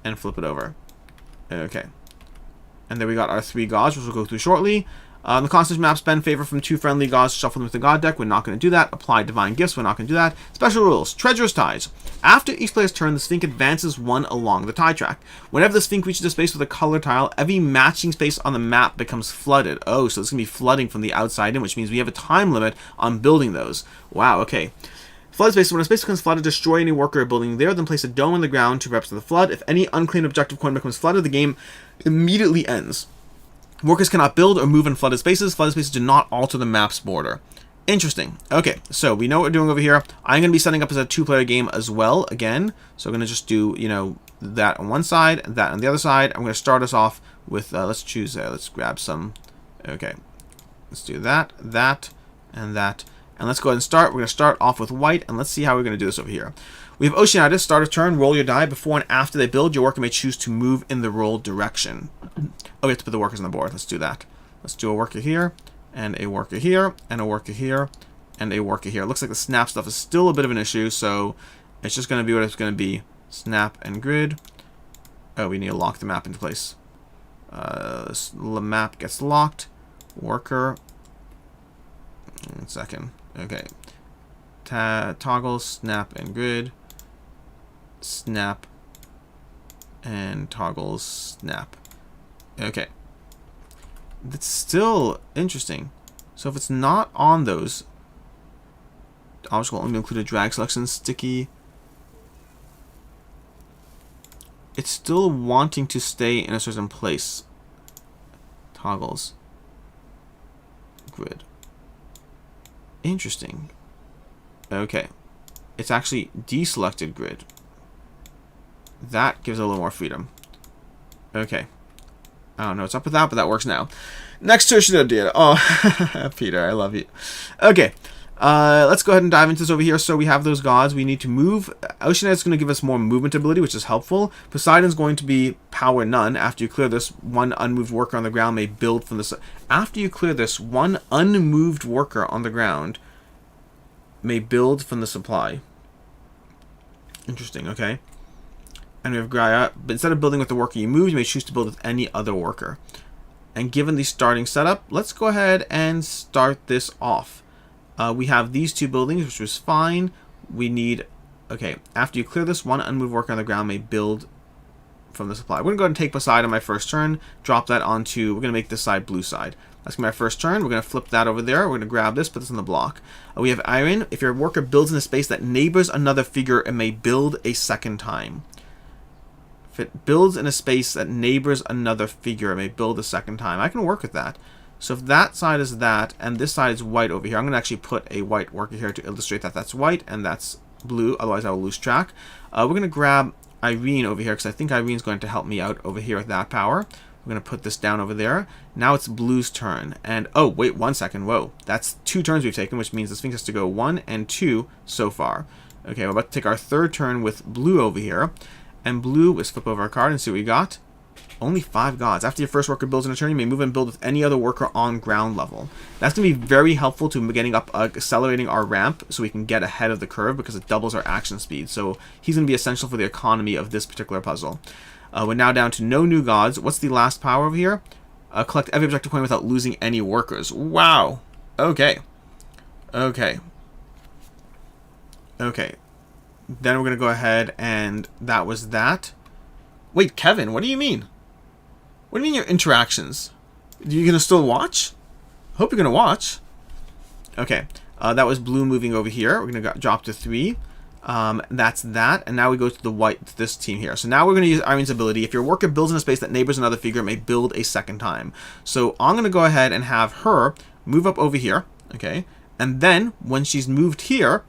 And flip it over. Okay. And then we got our 3 gods, which we'll go through shortly. The constant map spend favor from 2 friendly gods, shuffle them with the god deck. We're not going to do that. Apply divine gifts. We're not going to do that. Special rules. Treacherous Tides. After each player's turn, the Sphinx advances 1 along the tide track. Whenever the Sphinx reaches a space with a color tile, every matching space on the map becomes flooded. Oh, so it's going to be flooding from the outside in, which means we have a time limit on building those. Wow, okay. Flood space. When a space becomes flooded, destroy any worker or building there, then place a dome on the ground to represent the flood. If any unclaimed objective coin becomes flooded, the game immediately ends. Workers cannot build or move in flooded spaces. Flooded spaces do not alter the map's border. Interesting. Okay, so we know what we're doing over here. I'm going to be setting up as a 2-player game as well, again. So I'm going to just do, you know, that on one side, and that on the other side. I'm going to start us off with, let's choose, let's grab some, okay. Let's do that, that, and that. And let's go ahead and start. We're going to start off with white, and let's see how we're going to do this over here. We have Oceanitis. Start a turn, roll your die. Before and after they build, your worker may choose to move in the roll direction. Oh, we have to put the workers on the board. Let's do that. Let's do a worker here, and a worker here, and a worker here, and a worker here. It looks like the snap stuff is still a bit of an issue, so It's just going to be what it's going to be. Snap and grid. Oh, we need to lock the map into place. This map gets locked. Worker. 1 second. Okay. Toggle, snap, and grid. Snap. And toggle, snap. Okay. That's still interesting. So if it's not on those, object will only include a drag selection, sticky. It's still wanting to stay in a certain place. Toggles. Grid. Interesting. Okay. It's actually deselected grid. That gives it a little more freedom. Okay. I don't know what's up with that, but that works now. Next tertiary idea. Oh, Peter, I love you. Okay. Let's go ahead and dive into this over here. So we have those gods. We need to move. Oceanite is going to give us more movement ability, which is helpful. Poseidon's going to be power none. After you clear this, one unmoved worker on the ground may build from the... After you clear this, one unmoved worker on the ground may build from the supply. Interesting, okay. And we have Gaia. But instead of building with the worker you moved, you may choose to build with any other worker. And given the starting setup, let's go ahead and start this off. We have these two buildings, which was fine. We need... Okay, after you clear this, one unmoved worker on the ground may build from the supply. We're going to go ahead and take Poseidon on my first turn. Drop that onto... We're going to make this side blue side. That's my first turn. We're going to flip that over there. We're going to grab this, put this on the block. We have iron. If your worker builds in a space that neighbors another figure, it may build a second time. If it builds in a space that neighbors another figure, it may build a second time. I can work with that. So if that side is that, and this side is white over here, I'm going to actually put a white worker here to illustrate that that's white, and that's blue, otherwise I will lose track. We're going to grab Irene over here, because I think Irene's going to help me out over here with that power. We're going to put this down over there. Now it's blue's turn. And, oh, wait 1 second. Whoa. That's 2 turns we've taken, which means the Sphinx has to go 1 and 2 so far. Okay, we're about to take our third turn with blue over here. And blue, let's flip over our card and see what we got. Only 5 gods. After your first worker builds in a turn, you may move and build with any other worker on ground level. That's going to be very helpful to getting up, accelerating our ramp so we can get ahead of the curve because it doubles our action speed. So he's going to be essential for the economy of this particular puzzle. We're now down to no new gods. What's the last power over here? Collect every objective point without losing any workers. Wow. Okay. Okay. Okay. Then we're going to go ahead and that was that. Wait, Kevin, what do you mean? What do you mean your interactions? Are you going to still watch? Hope you're going to watch. Okay. That was blue moving over here. We're going to drop to 3. That's that. And now we go to the white, to this team here. So now we're going to use Irene's ability. If your worker builds in a space that neighbors another figure, it may build a second time. So I'm going to go ahead and have her move up over here. Okay. And then when she's moved here,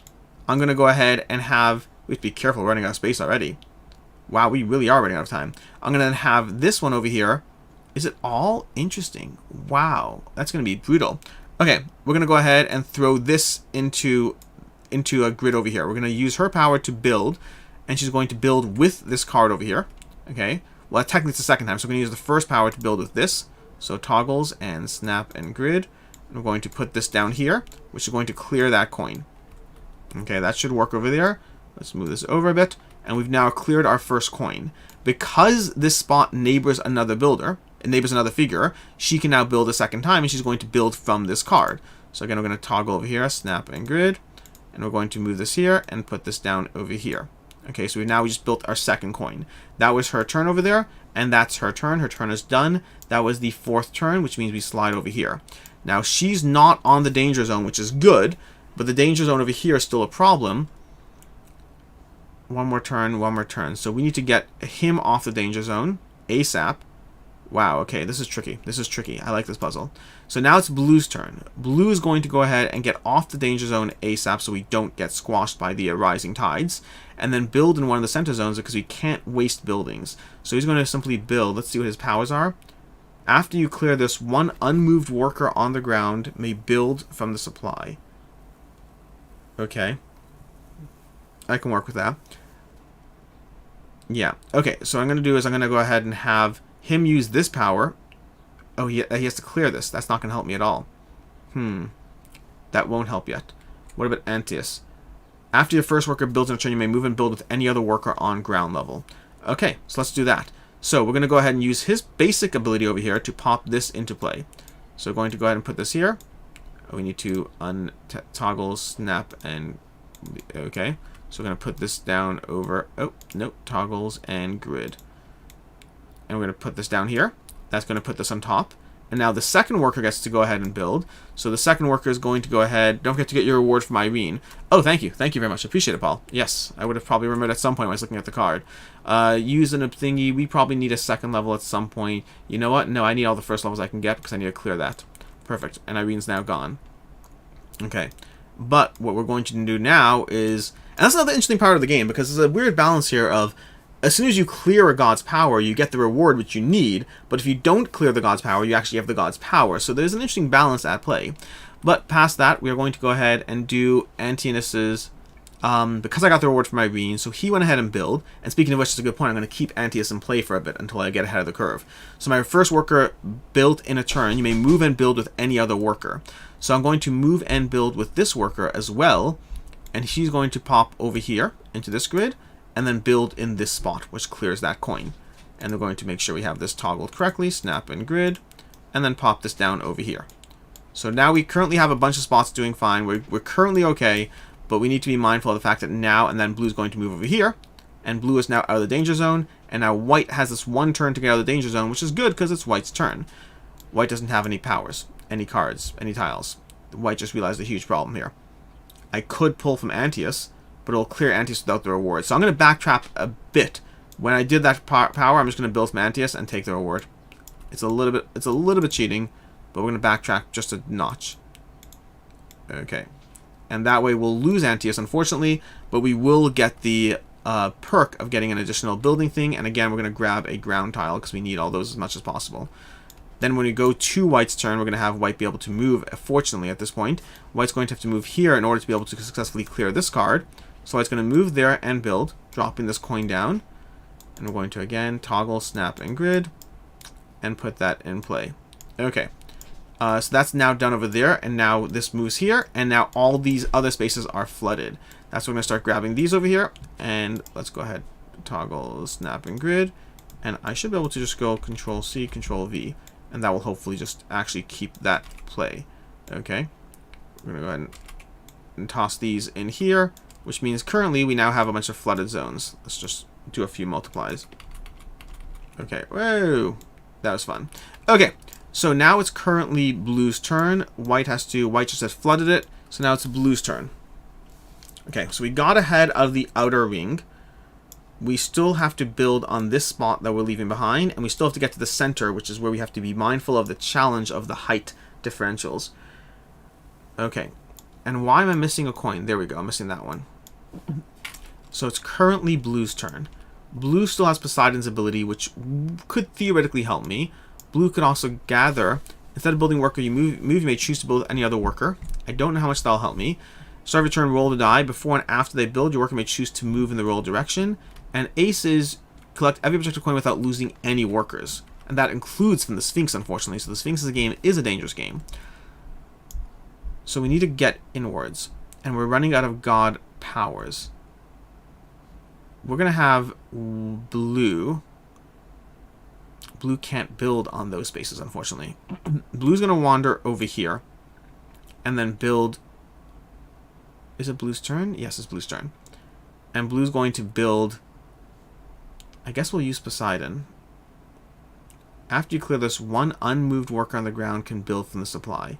I'm going to go ahead and have... We have to be careful, we're running out of space already. Wow, we really are running out of time. I'm going to have this one over here. Is it all? Interesting. Wow, that's going to be brutal. Okay, we're going to go ahead and throw this into a grid over here. We're going to use her power to build, and she's going to build with this card over here. Okay, well, technically it's the second time, so we're going to use the first power to build with this. So toggles and snap and grid. And we're going to put this down here, which is going to clear that coin. Okay, that should work over there. Let's move this over a bit. And we've now cleared our first coin. Because this spot neighbors another builder, neighbors another figure, she can now build a second time, and she's going to build from this card. So again, we're going to toggle over here, snap and grid. And we're going to move this here and put this down over here. Okay, so we just built our second coin. That was her turn over there, and that's her turn. Her turn is done. That was the 4th turn, which means we slide over here. Now, she's not on the danger zone, which is good, but the danger zone over here is still a problem. One more turn, one more turn. So we need to get him off the danger zone ASAP. Wow, okay, this is tricky. This is tricky. I like this puzzle. So now it's blue's turn. Blue is going to go ahead and get off the danger zone ASAP so we don't get squashed by the rising tides. And then build in one of the center zones because we can't waste buildings. So he's going to simply build. Let's see what his powers are. After you clear this, one unmoved worker on the ground may build from the supply. Okay. I can work with that. Yeah. Okay, so what I'm going to do is I'm going to go ahead and have him use this power. Oh, he has to clear this. That's not going to help me at all. That won't help yet. What about Antius? After your first worker builds in a turn, you may move and build with any other worker on ground level. Okay, so let's do that. So we're going to go ahead and use his basic ability over here to pop this into play. So we're going to go ahead and put this here. We need to toggle, snap, and... Okay. So we're going to put this down over... Oh, nope. Toggles and grid. And we're going to put this down here. That's going to put this on top. And now the second worker gets to go ahead and build. So the second worker is going to go ahead... Don't forget to get your reward from Irene. Oh, thank you. Thank you very much. I appreciate it, Paul. Yes, I would have probably remembered at some point when I was looking at the card. Using a thingy, we probably need a second level at some point. You know what? No, I need all the first levels I can get because I need to clear that. Perfect. And Irene's now gone. Okay. But what we're going to do now is... And that's another interesting part of the game, because there's a weird balance here of... As soon as you clear a god's power, you get the reward which you need, but if you don't clear the god's power, you actually have the god's power. So there's an interesting balance at play. But past that, we are going to go ahead and do Antius's, because I got the reward from Irene, so he went ahead and build. And speaking of which, it's a good point, I'm going to keep Antius in play for a bit until I get ahead of the curve. So my first worker built in a turn. You may move and build with any other worker. So I'm going to move and build with this worker as well, and she's going to pop over here into this grid, and then build in this spot, which clears that coin. And we're going to make sure we have this toggled correctly, snap and grid, and then pop this down over here. So now we currently have a bunch of spots doing fine. We're currently okay, but we need to be mindful of the fact that now and then blue's going to move over here, and blue is now out of the danger zone, and now white has this one turn to get out of the danger zone, which is good because it's white's turn. White doesn't have any powers, any cards, any tiles. White just realized a huge problem here. I could pull from Antius, but it'll clear Antius without the reward. So I'm going to backtrap a bit. When I did that power, I'm just going to build some Antius and take the reward. It's a little bit cheating, but we're going to backtrack just a notch. Okay. And that way we'll lose Antius, unfortunately, but we will get the perk of getting an additional building thing. And again, we're going to grab a ground tile because we need all those as much as possible. Then when we go to white's turn, we're going to have white be able to move. Fortunately, at this point, white's going to have to move here in order to be able to successfully clear this card. So white's going to move there and build, dropping this coin down. And we're going to, again, toggle, snap, and grid, and put that in play. Okay. So that's now done over there, and now this moves here, and now all these other spaces are flooded. That's when we're going to start grabbing these over here, and let's go ahead, toggle, snap, and grid, and I should be able to just go Control-C, Control-V, and that will hopefully just actually keep that play. Okay. We're going to go ahead and toss these in here, which means currently we now have a bunch of flooded zones. Let's just do a few multiplies. Okay, whoa, that was fun. Okay, so now it's currently blue's turn. White just has flooded it, so now it's blue's turn. Okay, so we got ahead of the outer ring. We still have to build on this spot that we're leaving behind, and we still have to get to the center, which is where we have to be mindful of the challenge of the height differentials. Okay, and why am I missing a coin? There we go, I'm missing that one. So it's currently blue's turn. Blue still has Poseidon's ability, which could theoretically help me. Blue could also gather. Instead of building worker, you you may choose to build any other worker. I don't know how much that'll help me. Start of your turn, roll the die. Before and after they build, your worker may choose to move in the roll direction. And aces, collect every objective coin without losing any workers. And that includes from the Sphinx, unfortunately. So the Sphinx's game is a dangerous game. So we need to get inwards. And we're running out of god powers. We're going to have blue. Blue can't build on those spaces, unfortunately. Blue's going to wander over here. And then build... Is it blue's turn? Yes, it's blue's turn. And blue's going to build... I guess we'll use Poseidon. After you clear this, one unmoved worker on the ground can build from the supply.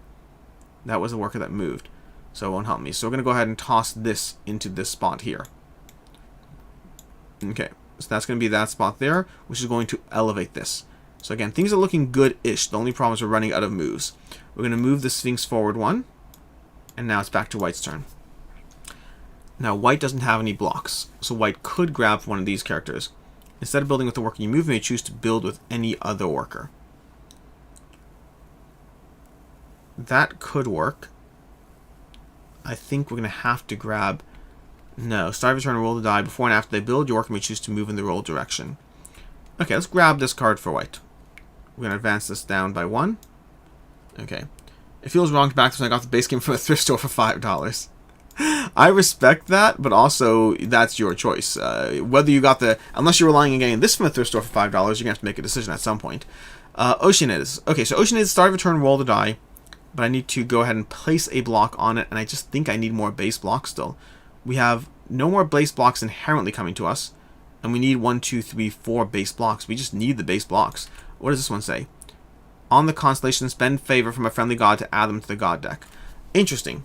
That was a worker that moved. So it won't help me. So we're going to go ahead and toss this into this spot here. Okay, so that's going to be that spot there, which is going to elevate this. So again, things are looking good-ish. The only problem is we're running out of moves. We're going to move the Sphinx forward one, and now it's back to white's turn. Now, white doesn't have any blocks, so white could grab one of these characters. Instead of building with the worker you move, you may choose to build with any other worker. That could work. I think we're going to have to grab... No, start of your turn, roll the die. Before and after they build, your worker may choose to move in the roll direction. Okay, let's grab this card for white. We're going to advance this down by 1. Okay. It feels wrong to back this when I got the base game from a thrift store for $5. I respect that, but also that's your choice. Whether you got unless you're relying on getting this from a thrift store for $5, you're gonna have to make a decision at some point. Oceanids. Okay, so Oceanids, start of a turn, roll the die, but I need to go ahead and place a block on it, and I just think I need more base blocks still. We have no more base blocks inherently coming to us, and we need 1, 2, 3, 4 base blocks. We just need the base blocks. What does this one say? On the constellation, spend favor from a friendly god to add them to the god deck. Interesting.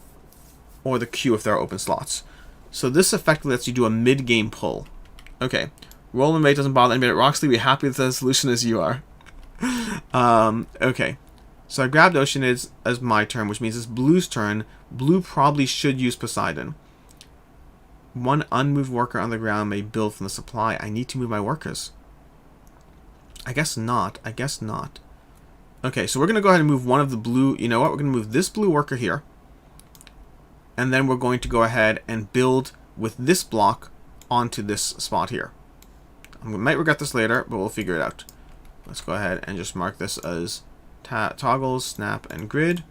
Or the queue if there are open slots. So this effectively lets you do a mid-game pull. Okay. Roll and rate doesn't bother anybody at Roxley. We're happy with the solution as you are. Okay. So I grabbed Oceanids as my turn, which means it's Blue's turn. Blue probably should use Poseidon. One unmoved worker on the ground may build from the supply. I need to move my workers. I guess not. I guess not. Okay, so we're going to go ahead and move one of the blue... You know what? We're going to move this blue worker here. And then we're going to go ahead and build with this block onto this spot here. I might regret this later, but we'll figure it out. Let's go ahead and just mark this as toggles, snap, and grid.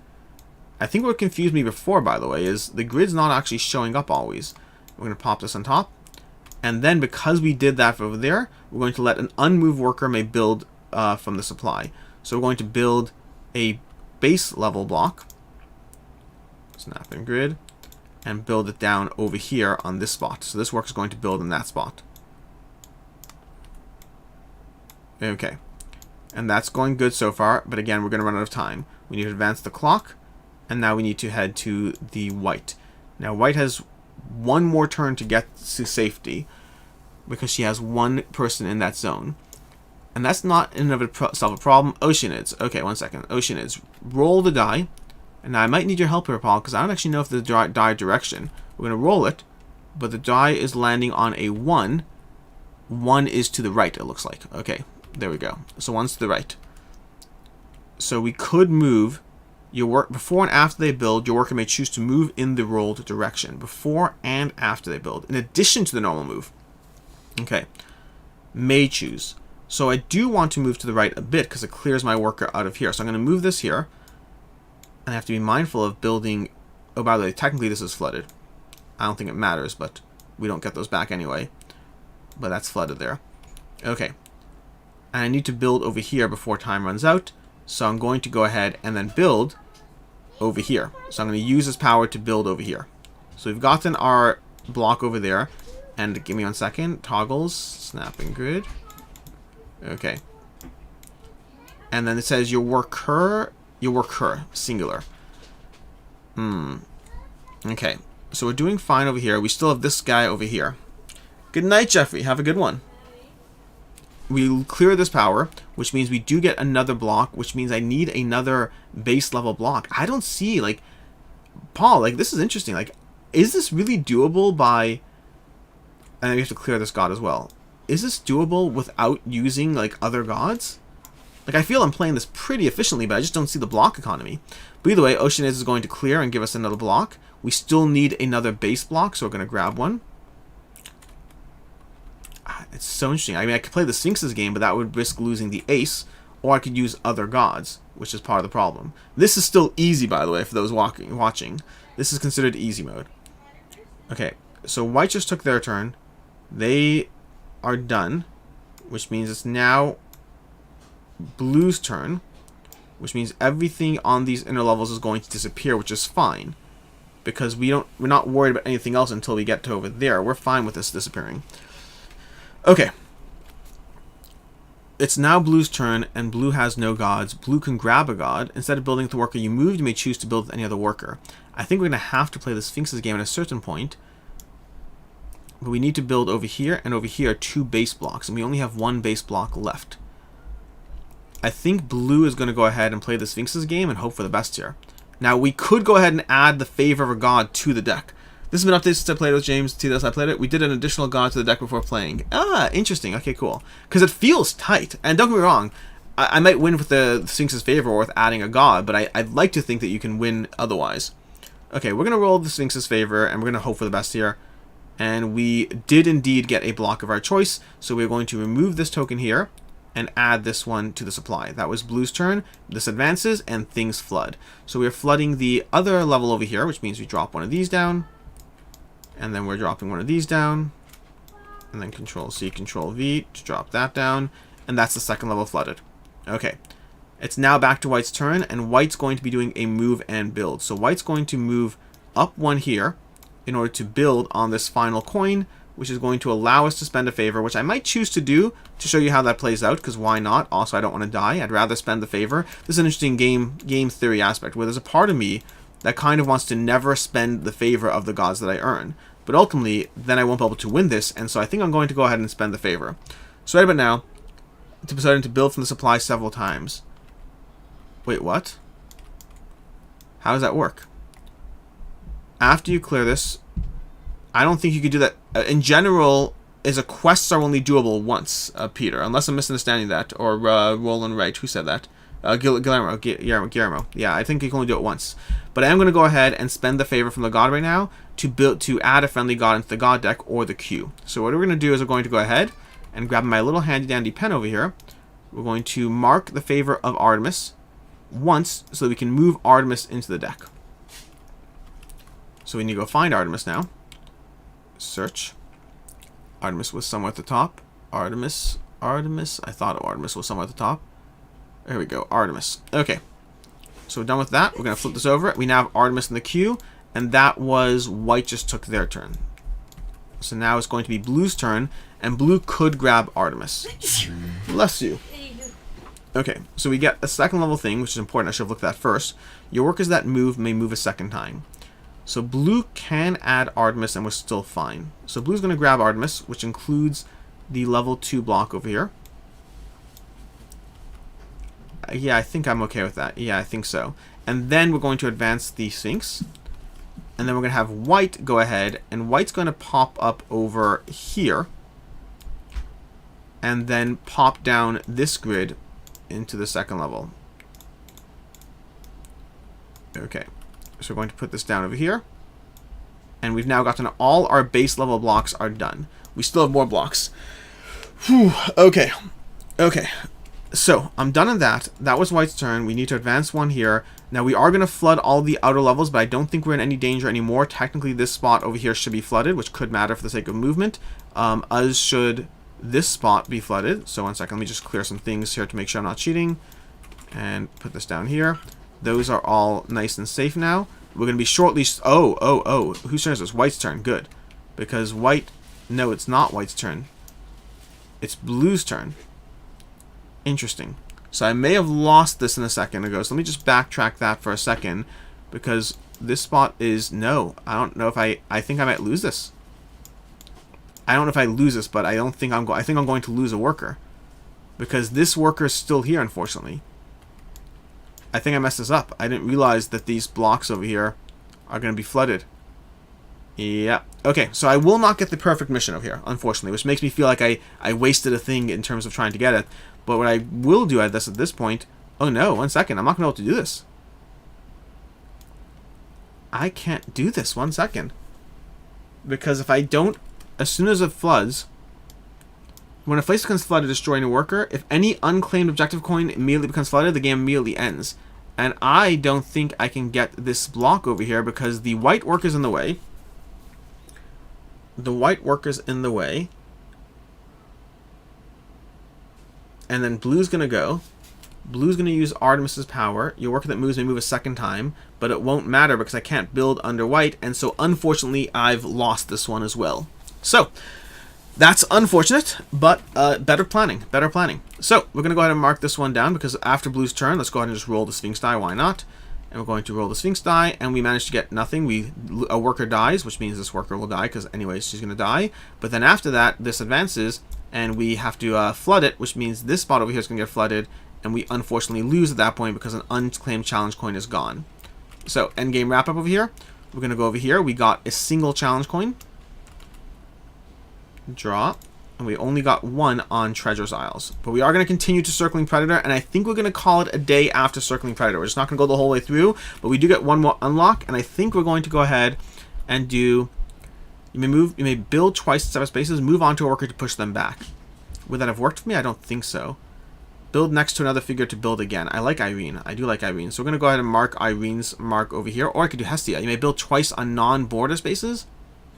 I think what confused me before, by the way, is the grid's not actually showing up always. We're going to pop this on top. And then because we did that over there, we're going to let an unmoved worker may build from the supply. So we're going to build a base level block. Snap and grid. And build it down over here on this spot. So this work is going to build in that spot. Okay. And that's going good so far. But again, we're going to run out of time. We need to advance the clock. And now we need to head to the white. Now white has one more turn to get to safety. Because she has one person in that zone. And that's not in and of itself a problem. Oceanids. Okay, 1 second. Oceanids. Roll the die. And now I might need your help here, Paul, because I don't actually know if the die direction. We're going to roll it, but the die is landing on a 1. 1 is to the right, it looks like. Okay, there we go. So 1's to the right. So we could move your work before and after they build. Your worker may choose to move in the rolled direction before and after they build, in addition to the normal move. Okay, may choose. So I do want to move to the right a bit because it clears my worker out of here. So I'm going to move this here. And I have to be mindful of building... Oh, by the way, technically this is flooded. I don't think it matters, but we don't get those back anyway. But that's flooded there. Okay. And I need to build over here before time runs out. So I'm going to go ahead and then build over here. So I'm going to use this power to build over here. So we've gotten our block over there. And give me 1 second. Toggles. Snapping grid. Okay. And then it says your worker... Your worker, singular. Okay, so we're doing fine over here. We still have this guy over here. Good night, Jeffrey. Have a good one. We clear this power, which means we do get another block, which means I need another base level block. I don't see, like, Paul, like, this is interesting. Like, is this really doable by... And we have to clear this god as well. Is this doable without using, like, other gods? Like, I feel I'm playing this pretty efficiently, but I just don't see the block economy. But either way, Oceanids is going to clear and give us another block. We still need another base block, so we're going to grab one. It's so interesting. I mean, I could play the Sphinx's game, but that would risk losing the ace. Or I could use other gods, which is part of the problem. This is still easy, by the way, for those watching. This is considered easy mode. Okay, so white just took their turn. They are done, which means it's now... Blue's turn, which means everything on these inner levels is going to disappear, which is fine because we're not worried about anything else until we get to over there. We're fine with this disappearing. Okay, it's now Blue's turn, and Blue has no gods. Blue can grab a god. Instead of building with the worker you moved, you may choose to build with any other worker. I think we're going to have to play the Sphinx's game at a certain point, but we need to build over here and over here 2 base blocks, and we only have 1 base block left. I think Blue is going to go ahead and play the Sphinx's game and hope for the best here. Now, we could go ahead and add the favor of a god to the deck. This has been updated since I played it with James. See this? I played it. We did an additional god to the deck before playing. Ah, interesting. Okay, cool. Because it feels tight. And don't get me wrong, I might win with the Sphinx's favor or with adding a god, but I'd like to think that you can win otherwise. Okay, we're going to roll the Sphinx's favor, and we're going to hope for the best here. And we did indeed get a block of our choice, so we're going to remove this token here and add this one to the supply. That was Blue's turn. This advances, and things flood. So we're flooding the other level over here, which means we drop one of these down. And then we're dropping one of these down. And then Control C, Control V to drop that down. And that's the second level flooded. Okay. It's now back to White's turn, and White's going to be doing a move and build. So White's going to move up one here in order to build on this final coin, which is going to allow us to spend a favor, which I might choose to do to show you how that plays out, because why not? Also, I don't want to die. I'd rather spend the favor. This is an interesting game theory aspect, where there's a part of me that kind of wants to never spend the favor of the gods that I earn. But ultimately, then I won't be able to win this, and so I think I'm going to go ahead and spend the favor. So right about now, deciding to build from the supply several times. Wait, what? How does that work? After you clear this, I don't think you could do that. In general, quests are only doable once, Peter, unless I'm misunderstanding that, or Roland Wright, who said that? Guillermo. Yeah, I think you can only do it once. But I am going to go ahead and spend the favor from the god right now to add a friendly god into the god deck or the queue. So what we're going to do is we're going to go ahead and grab my little handy dandy pen over here. We're going to mark the favor of Artemis once so that we can move Artemis into the deck. So we need to go find Artemis now. Search. Artemis was somewhere at the top. Artemis. I thought Artemis was somewhere at the top. There we go. Artemis. Okay. So we're done with that. We're going to flip this over. We now have Artemis in the queue. And that was White just took their turn. So now it's going to be Blue's turn. And Blue could grab Artemis. Bless you. Okay, so we get a second level thing, which is important. I should have looked at that first. Your workers that move may move a second time. So Blue can add Artemis and we're still fine. So Blue's going to grab Artemis, which includes the level 2 block over here. Yeah, I think I'm okay with that. Yeah, I think so. And then we're going to advance the Sphinx. And then we're going to have White go ahead. And White's going to pop up over here. And then pop down this grid into the second level. Okay. So we're going to put this down over here. And we've now gotten all our base level blocks are done. We still have more blocks. Whew. Okay. Okay. So, I'm done on that. That was White's turn. We need to advance one here. Now, we are going to flood all the outer levels, but I don't think we're in any danger anymore. Technically, this spot over here should be flooded, which could matter for the sake of movement. As should this spot be flooded. So, one second. Let me just clear some things here to make sure I'm not cheating. And put this down here. Those are all nice and safe now. We're going to be shortly... Oh. Whose turn is this? White's turn. Good. Because White... No, it's not White's turn. It's Blue's turn. Interesting. So I may have lost this in a second ago. So let me just backtrack that for a second. Because this spot is... No. I don't know if I think I might lose this. I don't know if I lose this, but I don't think I'm going... I think I'm going to lose a worker. Because this worker is still here, unfortunately. I think I messed this up. I didn't realize that these blocks over here are going to be flooded. Yeah. Okay, so I will not get the perfect mission over here, unfortunately, which makes me feel like I wasted a thing in terms of trying to get it. But what I will do at this point... Oh no, 1 second. I'm not going to be able to do this. I can't do this. 1 second. Because if I don't... As soon as it floods... When a place becomes flooded, destroying a worker, if any unclaimed objective coin immediately becomes flooded, the game immediately ends. And I don't think I can get this block over here because the white worker's in the way. The white worker's in the way. And then Blue's going to go. Blue's going to use Artemis's power. Your worker that moves may move a second time, but it won't matter because I can't build under white, and so unfortunately I've lost this one as well. So... That's unfortunate, but better planning. So, we're going to go ahead and mark this one down, because after Blue's turn, let's go ahead and just roll the Sphinx die, why not? And we're going to roll the Sphinx die, and we managed to get nothing. A worker dies, which means this worker will die, because anyways, she's going to die. But then after that, this advances, and we have to flood it, which means this spot over here is going to get flooded, and we unfortunately lose at that point, because an unclaimed challenge coin is gone. So, endgame wrap-up over here. We're going to go over here. We got a single challenge coin. Draw, and we only got one on Treasure's Isles. But we are going to continue to Circling Predator, and I think we're going to call it a day after Circling Predator. We're just not going to go the whole way through, but we do get one more unlock, and I think we're going to go ahead and do... You may build twice in 7 spaces, move on to a worker to push them back. Would that have worked for me? I don't think so. Build next to another figure to build again. I like Irene. I do like Irene. So we're going to go ahead and mark Irene's mark over here, or I could do Hestia. You may build twice on non-border spaces.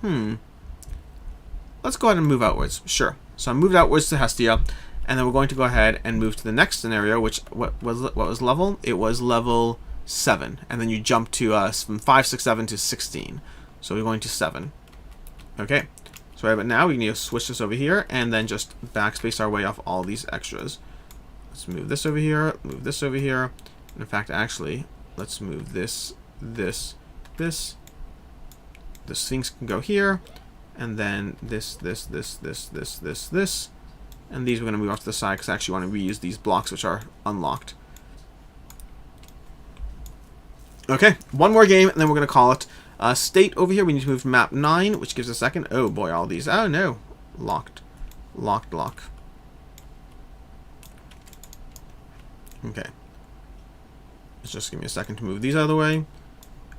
Let's go ahead and move outwards. Sure. So I moved outwards to Hestia, and then we're going to go ahead and move to the next scenario, which what was level? It was level 7, and then you jump to from 5, 6, 7 to 16. So we're going to 7. Okay. So right about now we need to switch this over here, and then just backspace our way off all these extras. Let's move this over here, move this over here. In fact, actually, let's move this. The Sphinx can go here, and then this, and these we're going to move off to the side because I actually want to reuse these blocks which are unlocked. Okay, one more game, and then we're going to call it. State over here, we need to move to map 9, which gives a second. Oh boy, all these. Oh no. Locked. Lock. Okay. Let's just give me a second to move these out of the way,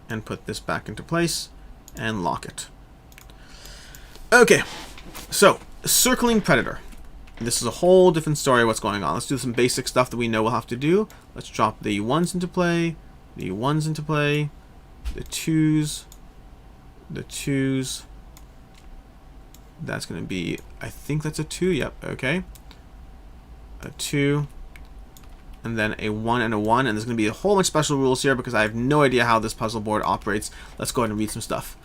and put this back into place, and lock it. Okay, so, circling predator. This is a whole different story of what's going on. Let's do some basic stuff that we know we'll have to do. Let's drop the 1s into play, the 1s into play, the 2s, the 2s. That's going to be, I think that's a 2, yep, okay. A 2, and then a 1 and a 1, and there's going to be a whole bunch of special rules here because I have no idea how this puzzle board operates. Let's go ahead and read some stuff.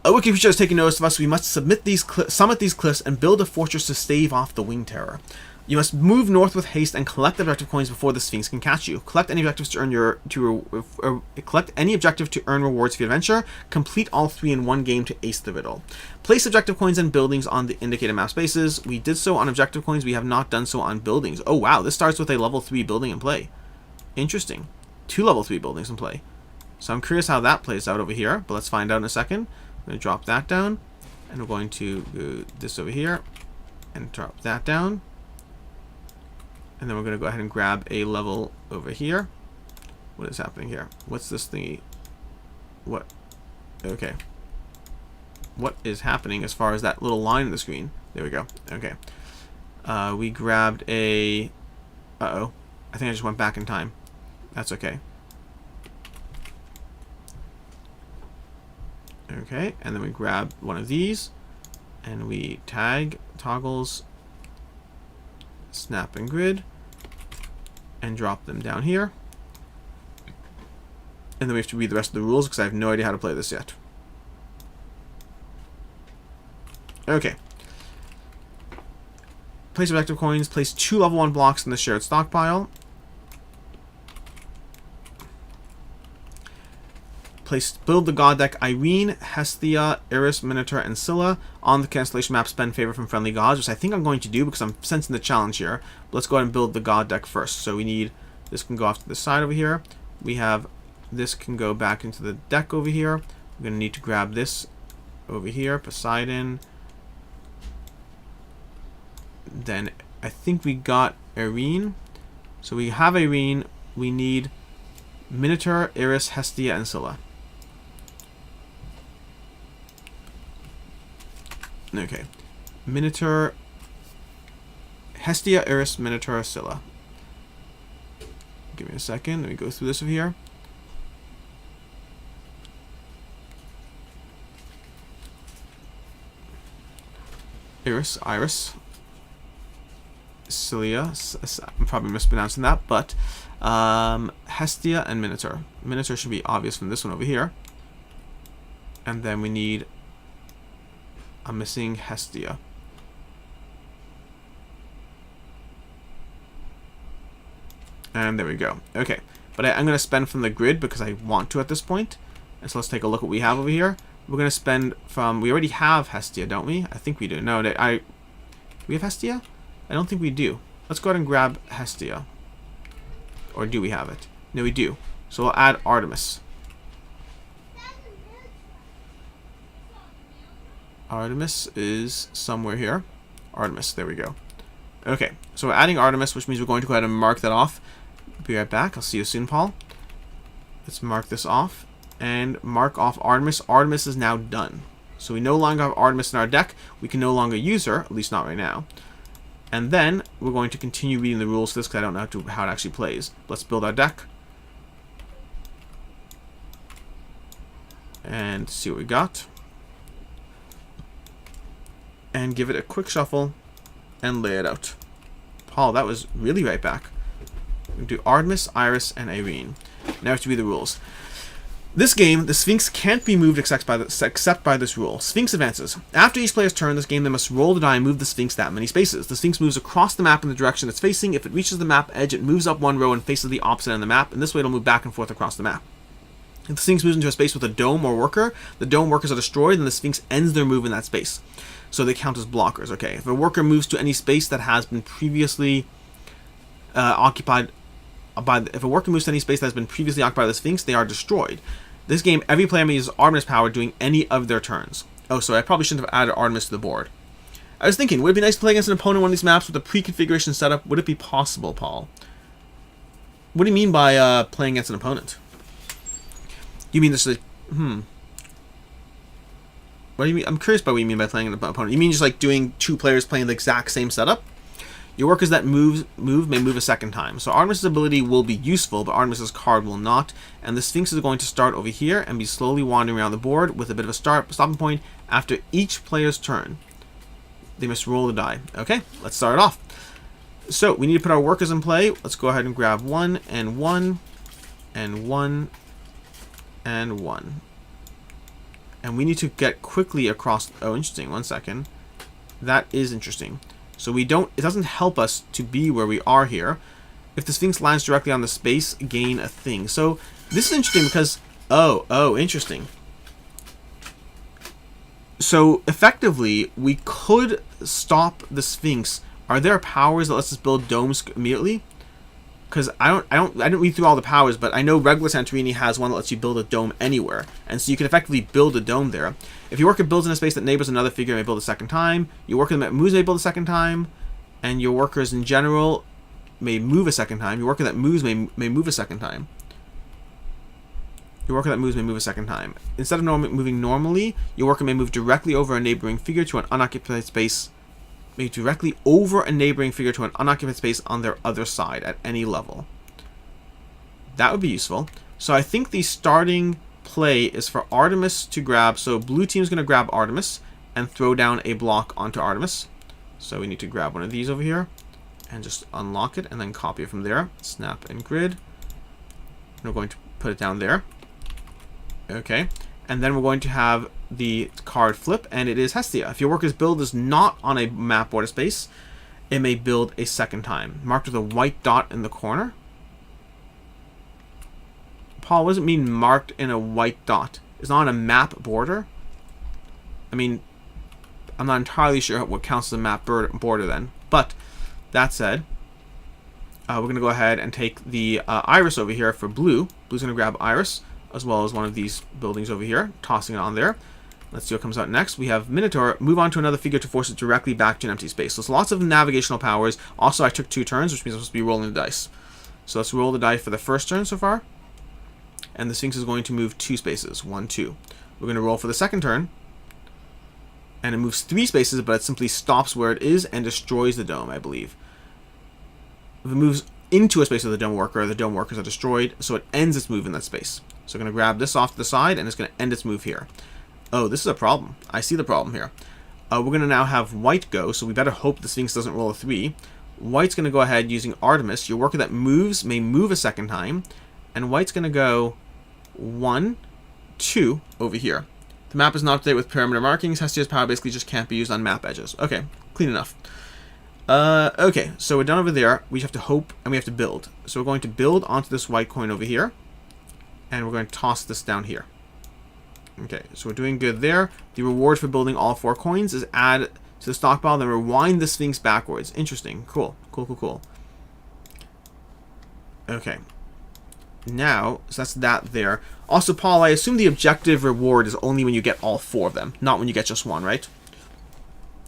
A wiki feature has taken notice of us. We must summit these cliffs and build a fortress to stave off the wing terror. You must move north with haste and collect objective coins before the Sphinx can catch you. Collect any objectives to earn collect any objective to earn rewards for your adventure. Complete all 3 in one game to ace the riddle. Place objective coins and buildings on the indicated map spaces. We did so on objective coins. We have not done so on buildings. Oh wow, this starts with a level 3 building in play. Interesting. 2 level 3 buildings in play. So I'm curious how that plays out over here, but let's find out in a second. I'm going to drop that down, and we're going to do this over here, and drop that down. And then we're going to go ahead and grab a level over here. What is happening here? What's this thingy? What? Okay. What is happening as far as that little line on the screen? There we go. Okay. We grabbed a... Uh-oh. I think I just went back in time. That's okay. Okay, and then we grab one of these, and we tag, toggles, snap and grid, and drop them down here. And then we have to read the rest of the rules because I have no idea how to play this yet. Okay. Place objective coins, place 2 level 1 blocks in the shared stockpile. Build the god deck Irene, Hestia, Eris, Minotaur, and Scylla on the cancellation map. Spend favor from friendly gods, which I think I'm going to do because I'm sensing the challenge here. But let's go ahead and build the god deck first. So we need, this can go off to the side over here. We have, this can go back into the deck over here. We're going to need to grab this over here, Poseidon. Then I think we got Irene. So we have Irene. We need Minotaur, Eris, Hestia, and Scylla. Okay. Minotaur, Hestia, Eris, Minotaur, Scylla. Give me a second. Let me go through this over here. Iris, Scylla. I'm probably mispronouncing that, but Hestia and Minotaur. Minotaur should be obvious from this one over here. And then we need... I'm missing Hestia. And there we go. Okay. But I'm going to spend from the grid because I want to at this point. And so let's take a look at what we have over here. We're going to spend from... We already have Hestia, don't we? I think we do. No, do we have Hestia? I don't think we do. Let's go ahead and grab Hestia. Or do we have it? No, we do. So we'll add Artemis. Artemis is somewhere here. Artemis, there we go. Okay, so we're adding Artemis, which means we're going to go ahead and mark that off. Be right back. I'll see you soon, Paul. Let's mark this off. And mark off Artemis. Artemis is now done. So we no longer have Artemis in our deck. We can no longer use her, at least not right now. And then we're going to continue reading the rules for this because I don't know how it actually plays. Let's build our deck. And see what we got. and give it a quick shuffle and lay it out. Paul, that was really right back. We're going to do Artemis, Iris, and Irene. Now to be the rules. This game, the Sphinx can't be moved except by this rule. Sphinx advances. After each player's turn, this game they must roll the die and move the Sphinx that many spaces. The Sphinx moves across the map in the direction it's facing. If it reaches the map edge, it moves up one row and faces the opposite end of the map, and this way it'll move back and forth across the map. If the Sphinx moves into a space with a dome or worker, the dome workers are destroyed, and the Sphinx ends their move in that space. So they count as blockers, okay? If a worker moves to any space that has been previously occupied by the Sphinx, they are destroyed. This game, every player may use Artemis power during any of their turns. Oh, so I probably shouldn't have added Artemis to the board. I was thinking, would it be nice to play against an opponent on one of these maps with a pre-configuration setup? Would it be possible, Paul? What do you mean by playing against an opponent? You mean just like, What do you mean? I'm curious by what you mean by playing an opponent. You mean just like doing two players playing the exact same setup? Your workers that move may move a second time. So Artemis' ability will be useful, but Artemis' card will not. And the Sphinx is going to start over here and be slowly wandering around the board with a bit of a stopping point after each player's turn. They must roll the die. Okay, let's start it off. So we need to put our workers in play. Let's go ahead and grab 1 and 1 and 1 and 1. And we need to get quickly across. Oh, interesting. 1 second. That is interesting. So it doesn't help us to be where we are here. If the Sphinx lands directly on the space, gain a thing. So this is interesting because, interesting. So effectively, we could stop the Sphinx. Are there powers that lets us build domes immediately? Because I didn't read through all the powers, but I know regular Santorini has one that lets you build a dome anywhere, and so you can effectively build a dome there. If your worker builds in a space that neighbors another figure, may build a second time. Your worker that moves may build a second time, and your workers in general may move a second time. Your worker that moves may move a second time. Your worker that moves may move a second time. Instead of moving normally, your worker may move directly over a neighboring figure to an unoccupied space. May directly over a neighboring figure to an unoccupied space on their other side at any level. That would be useful. So I think the starting play is for Artemis to grab. So blue team's going to grab Artemis and throw down a block onto Artemis. So we need to grab one of these over here and just unlock it and then copy it from there. Snap and grid. We're going to put it down there. Okay. And then we're going to have the card flip, and it is Hestia. If your worker's build is not on a map border space, it may build a second time. Marked with a white dot in the corner. Paul, what does it mean marked in a white dot? It's not on a map border? I mean, I'm not entirely sure what counts as a map border then. But, that said, we're going to go ahead and take the Iris over here for blue. Blue's going to grab Iris, as well as one of these buildings over here, tossing it on there. Let's see what comes out next. We have Minotaur, move on to another figure to force it directly back to an empty space. So it's lots of navigational powers. Also, I took 2 turns, which means I'm supposed to be rolling the dice. So let's roll the die for the first turn so far. And the Sphinx is going to move 2 spaces. 1, 2. We're going to roll for the second turn. And it moves 3 spaces, but it simply stops where it is and destroys the dome, I believe. If it moves into a space of the dome workers are destroyed, so it ends its move in that space. So we're going to grab this off to the side, and it's going to end its move here. Oh, this is a problem. I see the problem here. We're going to now have white go, so we better hope the Sphinx doesn't roll a 3. White's going to go ahead using Artemis. Your worker that moves may move a second time, and white's going to go 1, 2 over here. The map is not updated with perimeter markings. Hestia's power basically just can't be used on map edges. Okay, clean enough. Okay, so we're done over there. We have to hope, and we have to build. So we're going to build onto this white coin over here, and we're going to toss this down here. Okay, so we're doing good there. The reward for building all 4 coins is add to the stockpile, then rewind the Sphinx backwards. Interesting. Cool. Cool. Okay. Now, so that's that there. Also, Paul, I assume the objective reward is only when you get all 4 of them, not when you get just 1, right?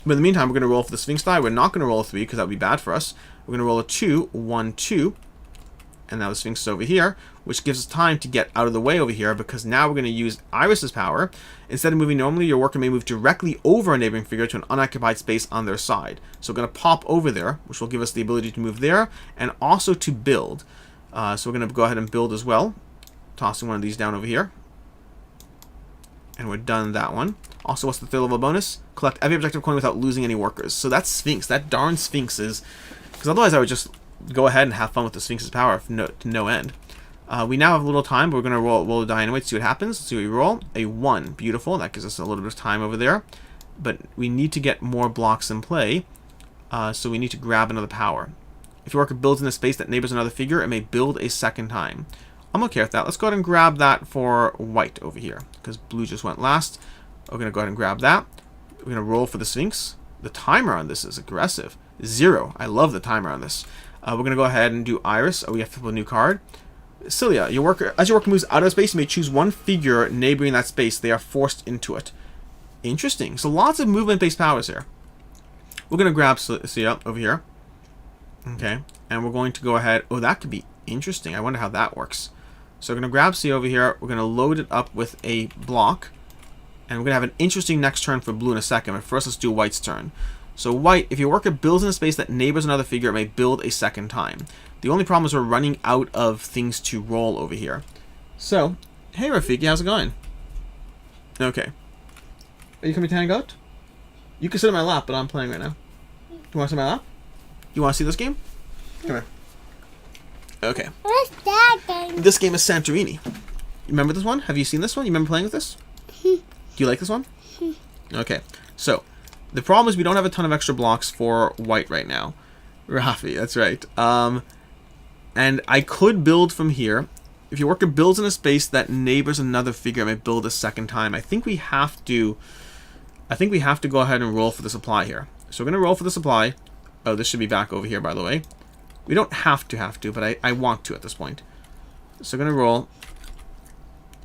But in the meantime, we're going to roll for the Sphinx die. We're not going to roll a 3 because that would be bad for us. We're going to roll a 2, 1, 2. And now the Sphinx is over here, which gives us time to get out of the way over here, because now we're going to use Iris's power. Instead of moving normally, your worker may move directly over a neighboring figure to an unoccupied space on their side. So we're going to pop over there, which will give us the ability to move there, and also to build. So we're going to go ahead and build as well, tossing one of these down over here. And we're done that one. Also, what's the third level bonus? Collect every objective coin without losing any workers. So that's Sphinx. That darn Sphinx is... Because otherwise I would just go ahead and have fun with the Sphinx's power to no end. We now have a little time, but we're going to roll a die anyway to see what happens. Let's see what we roll. A 1. Beautiful. That gives us a little bit of time over there. But we need to get more blocks in play. So we need to grab another power. If your worker builds in a space that neighbors another figure, it may build a second time. I'm okay with that. Let's go ahead and grab that for white over here. Because blue just went last. We're going to go ahead and grab that. We're going to roll for the Sphinx. The timer on this is aggressive. 0. I love the timer on this. We're going to go ahead and do Iris. We have to flip a new card. Cilia, as your worker moves out of space, you may choose one figure neighboring that space. They are forced into it. Interesting. So lots of movement-based powers here. We're going to grab Cilia over here. Okay. And we're going to go ahead. Oh, that could be interesting. I wonder how that works. So we're going to grab Cilia over here. We're going to load it up with a block. And we're going to have an interesting next turn for blue in a second. But first, let's do white's turn. So white, if your worker builds in a space that neighbors another figure, it may build a second time. The only problem is we're running out of things to roll over here. So, hey Rafiki, how's it going? Okay. Are you coming to hang out? You can sit in my lap, but I'm playing right now. You want to sit in my lap? You want to see this game? Come here. Okay. What's that game? This game is Santorini. You remember this one? Have you seen this one? You remember playing with this? Do you like this one? Okay. So, the problem is we don't have a ton of extra blocks for white right now. Rafi, that's right. And I could build from here. If your worker builds in a space that neighbors another figure, I may build a second time. I think we have to go ahead and roll for the supply here. So we're going to roll for the supply. Oh, this should be back over here, by the way. We don't have to, but I want to at this point. So we're going to roll.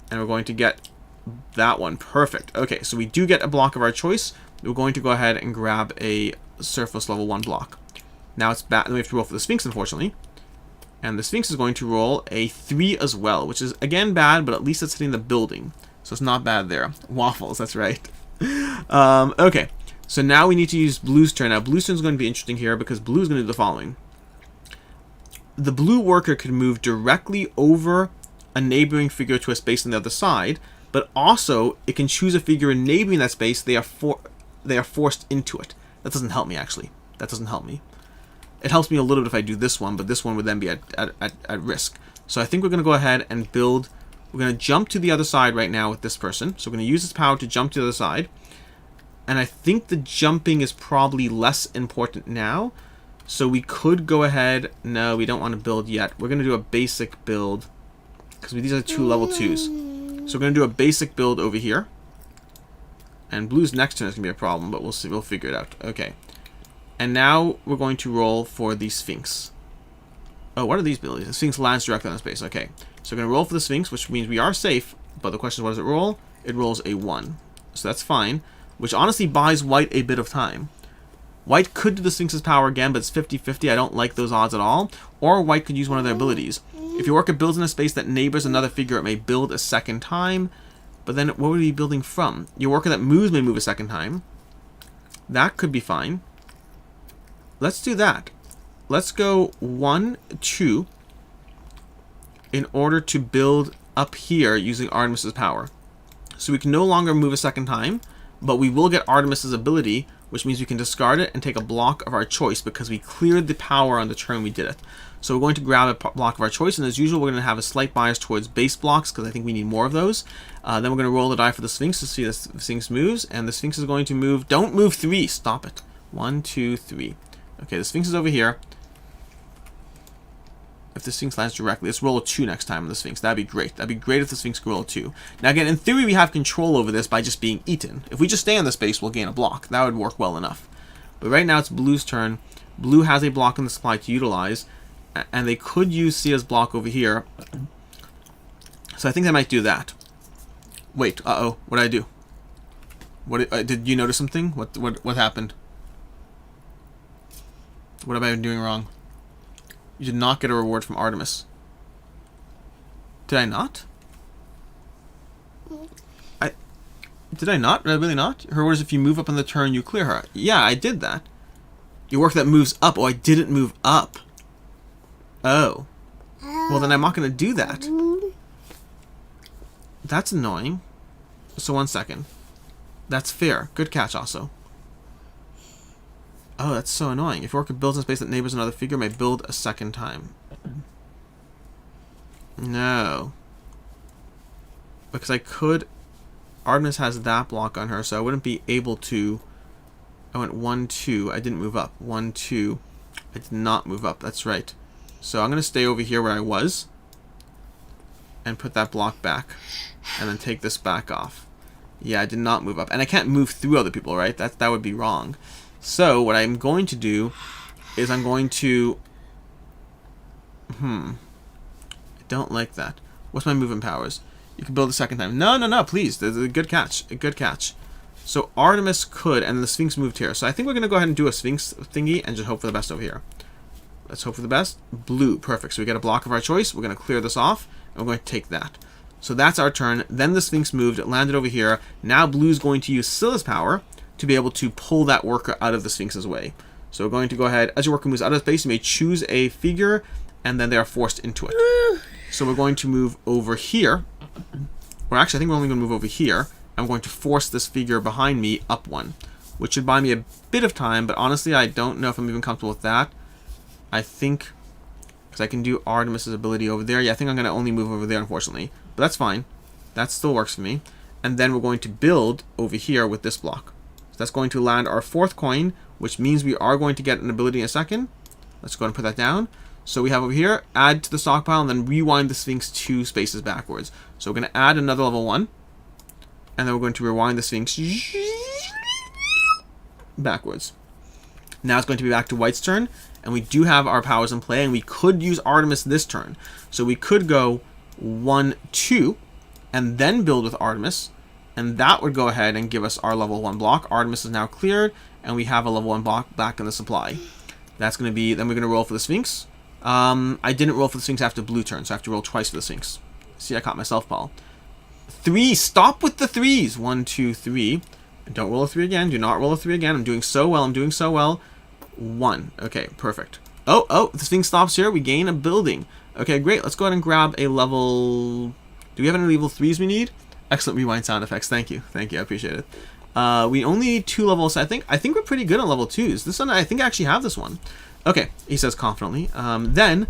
And we're going to get that one. Perfect. Okay, so we do get a block of our choice. We're going to go ahead and grab a surface level 1 block. Now it's back. Then we have to roll for the Sphinx, unfortunately. And the Sphinx is going to roll a 3 as well, which is, again, bad, but at least it's hitting the building. So it's not bad there. Waffles, that's right. Okay, so now we need to use blue's turn. Now, blue's turn is going to be interesting here because blue is going to do the following. The blue worker could move directly over a neighboring figure to a space on the other side, but also it can choose a figure neighboring that space. They are forced into it. That doesn't help me, actually. That doesn't help me. It helps me a little bit if I do this one, but this one would then be at risk. So I think we're going to go ahead and build. We're going to jump to the other side right now with this person. So we're going to use this power to jump to the other side. And I think the jumping is probably less important now. So we could go ahead. No, we don't want to build yet. We're going to do a basic build. Because these are 2 level 2s. So we're going to do a basic build over here. And blue's next turn is going to be a problem, but we'll see. We'll figure it out. Okay. And now we're going to roll for the Sphinx. Oh, what are these abilities? The Sphinx lands directly on space. Okay. So we're going to roll for the Sphinx, which means we are safe. But the question is, what does it roll? It rolls a 1. So that's fine. Which honestly buys white a bit of time. White could do the Sphinx's power again, but it's 50-50. I don't like those odds at all. Or white could use one of their abilities. If your worker builds in a space that neighbors another figure, it may build a second time. But then what would we be building from? Your worker that moves may move a second time. That could be fine. Let's do that. Let's go 1, 2 in order to build up here using Artemis's power. So we can no longer move a second time, but we will get Artemis's ability, which means we can discard it and take a block of our choice because we cleared the power on the turn we did it. So we're going to grab a block of our choice, and as usual, we're going to have a slight bias towards base blocks because I think we need more of those. Then we're going to roll the die for the Sphinx to see if the Sphinx moves, and the Sphinx is going to move. Don't move 3. Stop it. 1, 2, 3. Okay, the Sphinx is over here. If the Sphinx lands directly, let's roll a 2 next time on the Sphinx. That'd be great. That'd be great if the Sphinx could roll a 2. Now again, in theory, we have control over this by just being eaten. If we just stay on the space, we'll gain a block. That would work well enough. But right now, it's blue's turn. Blue has a block in the supply to utilize, and they could use Sia's block over here. So I think they might do that. Wait, uh-oh. What did I do? What did you notice something? What happened? What have I been doing wrong? You did not get a reward from Artemis. Did I not? Did I not? Did I really not? Her word is if you move up on the turn, you clear her. Yeah, I did that. Your work that moves up. Oh, I didn't move up. Oh. Well, then I'm not going to do that. That's annoying. So 1 second. That's fair. Good catch also. Oh, that's so annoying. If your worker builds in space that neighbors another figure, may build a second time. No. Because I could... Artemis has that block on her, so I wouldn't be able to... I went 1, 2. I didn't move up. 1, 2. I did not move up. That's right. So I'm going to stay over here where I was. And put that block back. And then take this back off. Yeah, I did not move up. And I can't move through other people, right? That would be wrong. So what I'm going to do is I'm going to... I don't like that. What's my movement powers? You can build a second time. No, please. There's a good catch. A good catch. So Artemis could, and the Sphinx moved here. So I think we're going to go ahead and do a Sphinx thingy and just hope for the best over here. Let's hope for the best. Blue. Perfect. So we get a block of our choice. We're going to clear this off, and we're going to take that. So that's our turn. Then the Sphinx moved. It landed over here. Now Blue's going to use Scylla's power to be able to pull that worker out of the Sphinx's way. So we're going to go ahead. As your worker moves out of space, you may choose a figure, and then they are forced into it. So we're going to move over here. Or actually, I think we're only going to move over here. I'm going to force this figure behind me up 1, which should buy me a bit of time, but honestly, I don't know if I'm even comfortable with that. I think, because I can do Artemis's ability over there. Yeah, I think I'm going to only move over there, unfortunately. But that's fine. That still works for me. And then we're going to build over here with this block. So that's going to land our 4th coin, which means we are going to get an ability in a second. Let's go ahead and put that down. So we have over here, add to the stockpile, and then rewind the Sphinx 2 spaces backwards. So we're going to add another level 1. And then we're going to rewind the Sphinx backwards. Now it's going to be back to White's turn. And we do have our powers in play. And we could use Artemis this turn. So we could go 1, 2. And then build with Artemis. And that would go ahead and give us our level 1 block. Artemis is now cleared. And we have a level 1 block back in the supply. That's going to be... Then we're going to roll for the Sphinx. I didn't roll for the Sphinx after blue turn. So I have to roll twice for the Sphinx. See, I caught myself, Paul. 3. Stop with the 3s. 1, 2, 3. Don't roll a 3 again. Do not roll a 3 again. I'm doing so well. I'm doing so well. 1. Okay, perfect. Oh, the Sphinx stops here. We gain a building. Okay, great. Let's go ahead and grab a level... Do we have any level 3s we need? Excellent rewind sound effects. Thank you. Thank you. I appreciate it. We only need 2 levels. I think we're pretty good on level 2s. This one, I think I actually have this one. Okay, he says confidently. Then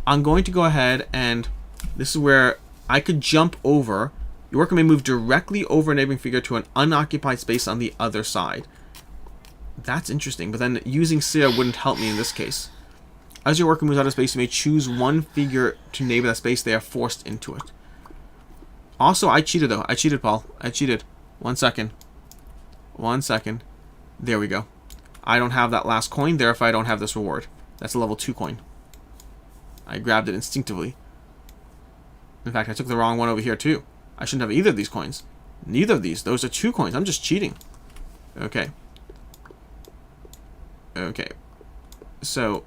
I'm going to go ahead and... This is where I could jump over... Your worker may move directly over a neighboring figure to an unoccupied space on the other side. That's interesting, but then using Seer wouldn't help me in this case. As your worker moves out of space, you may choose one figure to neighbor that space. They are forced into it. Also, I cheated though. I cheated, Paul. I cheated. 1 second. 1 second. There we go. I don't have that last coin, therefore I don't have this reward. That's a level 2 coin. I grabbed it instinctively. In fact, I took the wrong one over here too. I shouldn't have either of these coins. Neither of these. Those are 2 coins. I'm just cheating. Okay. Okay. So,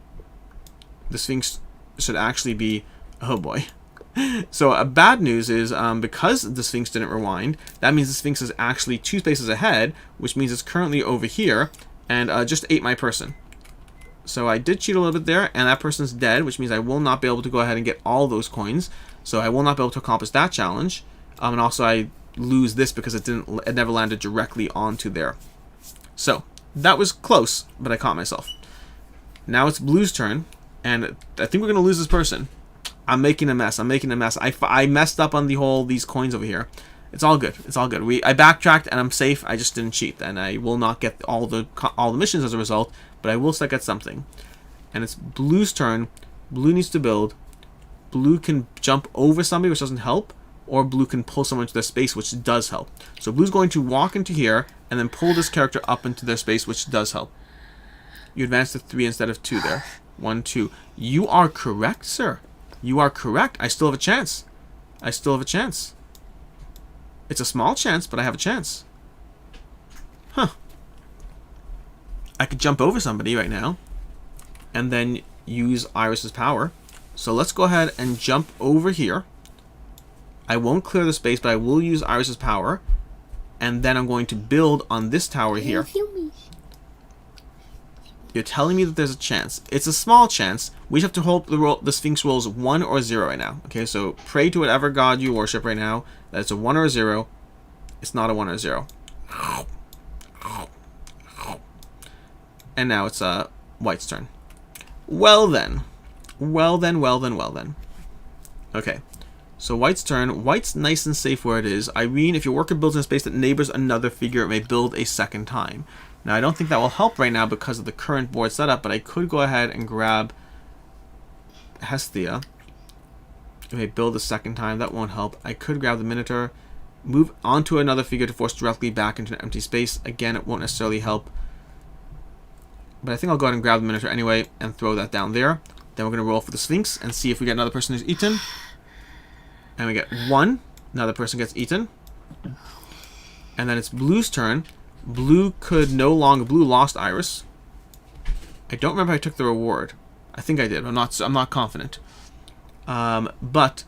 the Sphinx should actually be... Oh boy. So, bad news is, because the Sphinx didn't rewind, that means the Sphinx is actually 2 spaces ahead, which means it's currently over here, and just ate my person. So I did cheat a little bit there, and that person's dead, which means I will not be able to go ahead and get all those coins. So I will not be able to accomplish that challenge. And also I lose this because it never landed directly onto there. So that was close, but I caught myself. Now it's Blue's turn, and I think we're gonna lose this person. I'm making a mess. I messed up on these coins over here. It's all good. It's all good. I backtracked and I'm safe. I just didn't cheat, and I will not get all the missions as a result, but I will still get something. And it's Blue's turn. Blue needs to build. Blue can jump over somebody, which doesn't help, or Blue can pull someone into their space, which does help. So Blue's going to walk into here and then pull this character up into their space, which does help. You advance to 3 instead of 2 there. 1, 2. You are correct, sir. You are correct. I still have a chance. I still have a chance. It's a small chance, but I have a chance. Huh. I could jump over somebody right now and then use Iris's power. So let's go ahead and jump over here. I won't clear the space, but I will use Iris's power. And then I'm going to build on this tower here. You're telling me that there's a chance. It's a small chance. We just have to hope the Sphinx rolls 1 or 0 right now. Okay, so pray to whatever god you worship right now that it's a 1 or a 0. It's not a 1 or a 0. And now it's White's turn. Well then. Well then. Okay. So White's turn. White's nice and safe where it is. Irene, if your worker builds in a space that neighbors another figure, it may build a second time. Now, I don't think that will help right now because of the current board setup, but I could go ahead and grab Hestia. It may build a second time. That won't help. I could grab the Minotaur, move onto another figure to force directly back into an empty space. Again, it won't necessarily help. But I think I'll go ahead and grab the Minotaur anyway and throw that down there. Then we're going to roll for the Sphinx and see if we get another person who's eaten. And we get 1. Another person gets eaten. And then it's Blue's turn. Blue lost Iris. I don't remember if I took the reward. I think I did. I'm not confident. But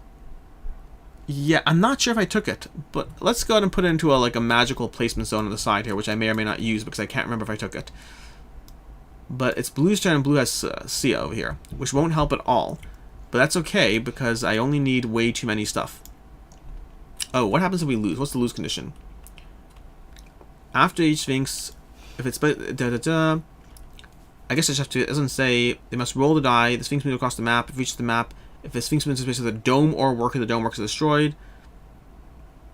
yeah, I'm not sure if I took it. But let's go ahead and put it into a magical placement zone on the side here, which I may or may not use because I can't remember if I took it. But it's Blue's turn, and Blue has Sia over here, which won't help at all. But that's okay, because I only need way too many stuff. Oh, what happens if we lose? What's the lose condition? After each Sphinx, if it's... I guess I just have to... It doesn't say... They must roll the die. The Sphinx moves across the map. If it reaches the map... If the Sphinx moves into space with a dome or worker, the dome worker is destroyed.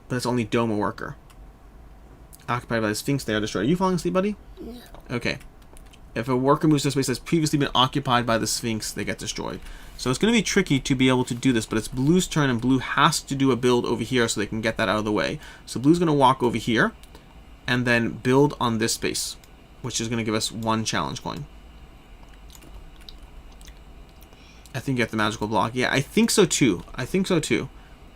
But it's only dome or worker. Occupied by the Sphinx, they are destroyed. Are you falling asleep, buddy? No. Okay. If a worker moves to a space that's previously been occupied by the Sphinx, they get destroyed. So it's going to be tricky to be able to do this, but it's Blue's turn, and Blue has to do a build over here so they can get that out of the way. So Blue's going to walk over here, and then build on this space, which is going to give us 1 challenge coin. I think you get the magical block. Yeah, I think so too.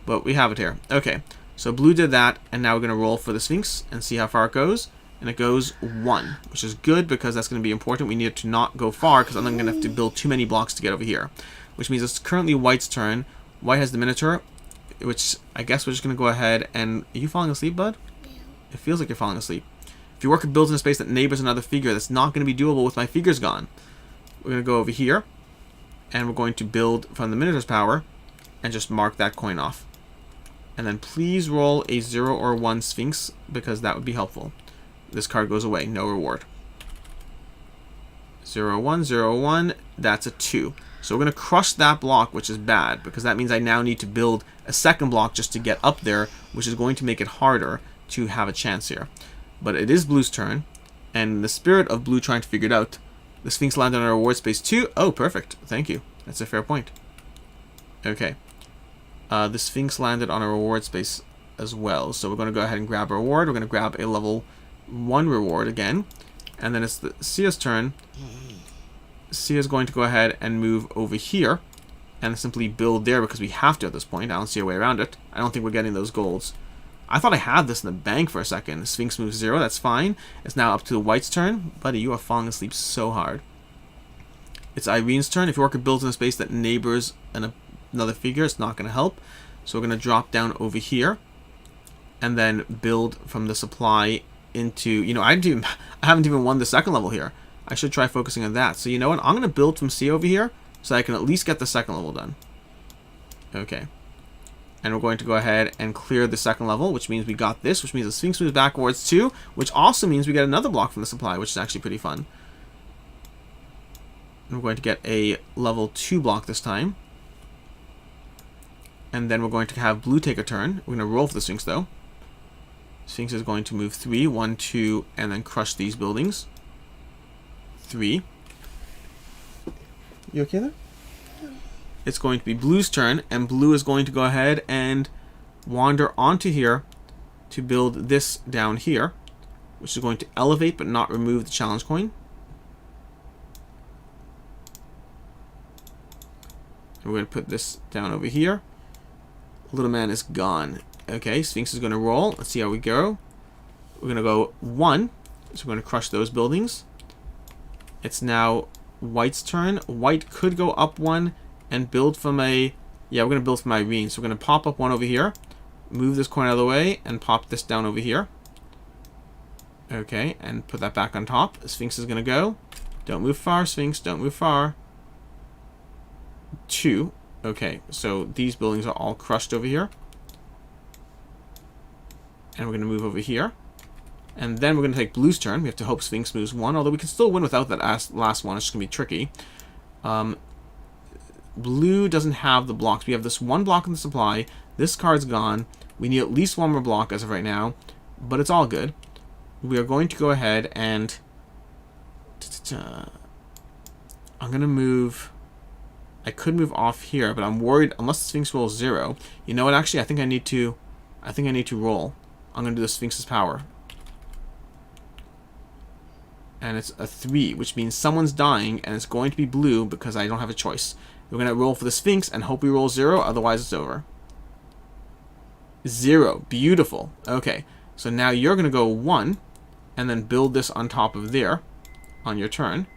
But we have it here. Okay, so Blue did that, and now we're going to roll for the Sphinx and see how far it goes. And it goes 1, which is good because that's going to be important. We need it to not go far because I'm going to have to build too many blocks to get over here. Which means it's currently White's turn. White has the Minotaur, which I guess we're just going to go ahead and... Are you falling asleep, bud? Yeah. It feels like you're falling asleep. If your worker builds in a space that neighbors another figure, that's not going to be doable with my figures gone. We're going to go over here, and we're going to build from the Minotaur's power, and just mark that coin off. And then please roll a 0 or 1 Sphinx, because that would be helpful. This card goes away. No reward. 0, 1, 0, 1. That's a 2. So we're going to crush that block, which is bad, because that means I now need to build a second block just to get up there, which is going to make it harder to have a chance here. But it is Blue's turn, and in the spirit of Blue trying to figure it out, the Sphinx landed on a reward space 2. Oh, perfect. Thank you. That's a fair point. Okay. The Sphinx landed on a reward space as well, so we're going to go ahead and grab a reward. We're going to grab a level 1 reward again, and then it's Sia's turn. Sia's going to go ahead and move over here and simply build there because we have to at this point. I don't see a way around it. I don't think we're getting those golds. I thought I had this in the bank for a second. The Sphinx moves 0. That's fine. It's now up to the White's turn. Buddy, you are falling asleep so hard. It's Irene's turn. If your worker builds in a space that neighbors another figure, it's not going to help. So we're going to drop down over here and then build from the supply into, you know, I haven't even won the second level here. I should try focusing on that. So you know what? I'm going to build from C over here so I can at least get the second level done. Okay. And we're going to go ahead and clear the second level, which means we got this, which means the Sphinx moves backwards too, which also means we get another block from the supply, which is actually pretty fun. And we're going to get a level 2 block this time. And then we're going to have Blue take a turn. We're going to roll for the Sphinx though. Sphinx is going to move 3, 1, 2, and then crush these buildings. 3. You okay there? No. It's going to be Blue's turn, and Blue is going to go ahead and wander onto here to build this down here, which is going to elevate but not remove the challenge coin. And we're going to put this down over here. Little man is gone. Okay, Sphinx is going to roll. Let's see how we go. We're going to go 1. So we're going to crush those buildings. It's now White's turn. White could go up 1 and build from a... Yeah, we're going to build from Irene. So we're going to pop up 1 over here. Move this coin out of the way and pop this down over here. Okay, and put that back on top. Sphinx is going to go. Don't move far, Sphinx. Don't move far. 2. Okay, so these buildings are all crushed over here. And we're going to move over here. And then we're going to take blue's turn. We have to hope Sphinx moves 1, although we can still win without that last one. It's just going to be tricky. Blue doesn't have the blocks. We have this 1 block in the supply. This card's gone. We need at least 1 more block as of right now. But it's all good. We are going to go ahead and... I'm going to move... I could move off here, but I'm worried unless the Sphinx rolls 0. You know what? Actually, I think I need to roll. I'm going to do the Sphinx's power. And it's a 3, which means someone's dying, and it's going to be blue because I don't have a choice. We're going to roll for the Sphinx and hope we roll 0, otherwise it's over. 0. Beautiful. Okay, so now you're going to go 1, and then build this on top of there on your turn.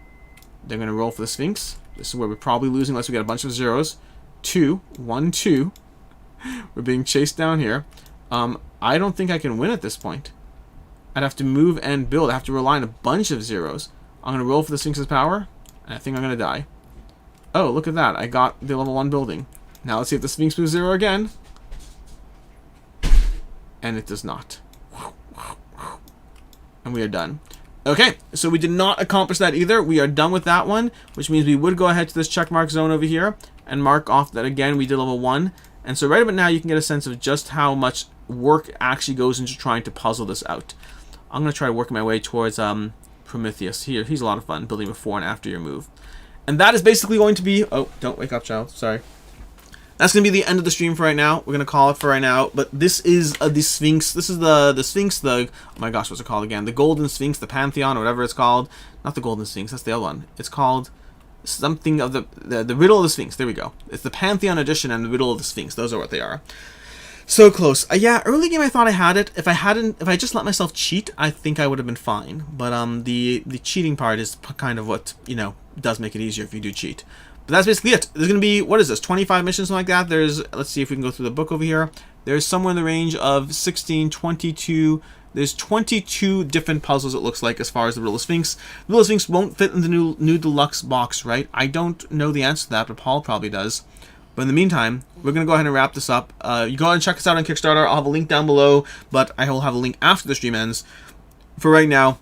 They're going to roll for the Sphinx. This is where we're probably losing unless we get a bunch of zeros. 2. 1, 2. We're being chased down here. I don't think I can win at this point. I'd have to move and build. I have to rely on a bunch of zeros. I'm going to roll for the Sphinx's power, and I think I'm going to die. Oh, look at that. I got the level 1 building. Now let's see if the Sphinx moves 0 again. And it does not. And we are done. Okay, so we did not accomplish that either. We are done with that one, which means we would go ahead to this checkmark zone over here and mark off that again we did level 1. And so right about now you can get a sense of just how much work actually goes into trying to puzzle this out. I'm going to try working my way towards Prometheus. He's a lot of fun, building before and after your move. And that is basically going to be... Oh, don't wake up, child. Sorry. That's going to be the end of the stream for right now. We're going to call it for right now. But this is the Sphinx. This is the Sphinx, oh my gosh, what's it called again? The Golden Sphinx, the Pantheon, or whatever it's called. Not the Golden Sphinx, that's the other one. It's called something of the Riddle of the Sphinx. There we go. It's the Pantheon edition and the Riddle of the Sphinx. Those are what they are. So close. Yeah, early game I thought I had it. If I just let myself cheat, I think I would have been fine. But the cheating part is kind of what, does make it easier if you do cheat. But that's basically it. There's going to be, what is this, 25 missions, something like that? Let's see if we can go through the book over here. There's somewhere in the range of 16, 22, there's 22 different puzzles it looks like as far as the Riddle of Sphinx. The Riddle of Sphinx won't fit in the new deluxe box, right? I don't know the answer to that, but Paul probably does. But in the meantime, we're going to go ahead and wrap this up. You go ahead and check us out on Kickstarter. I'll have a link down below, but I will have a link after the stream ends. For right now,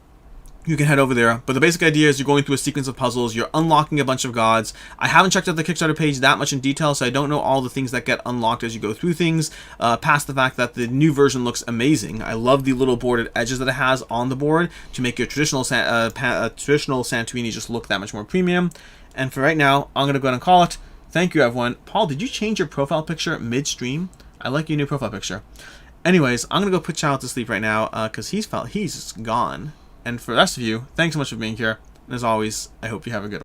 you can head over there. But the basic idea is you're going through a sequence of puzzles. You're unlocking a bunch of gods. I haven't checked out the Kickstarter page that much in detail, so I don't know all the things that get unlocked as you go through things, past the fact that the new version looks amazing. I love the little bordered edges that it has on the board to make your traditional Santorini just look that much more premium. And for right now, I'm going to go ahead and call it. Thank you, everyone. Paul, did you change your profile picture mid-stream? I like your new profile picture. Anyways, I'm going to go put Child to sleep right now because he's gone. And for the rest of you, thanks so much for being here. And as always, I hope you have a good one.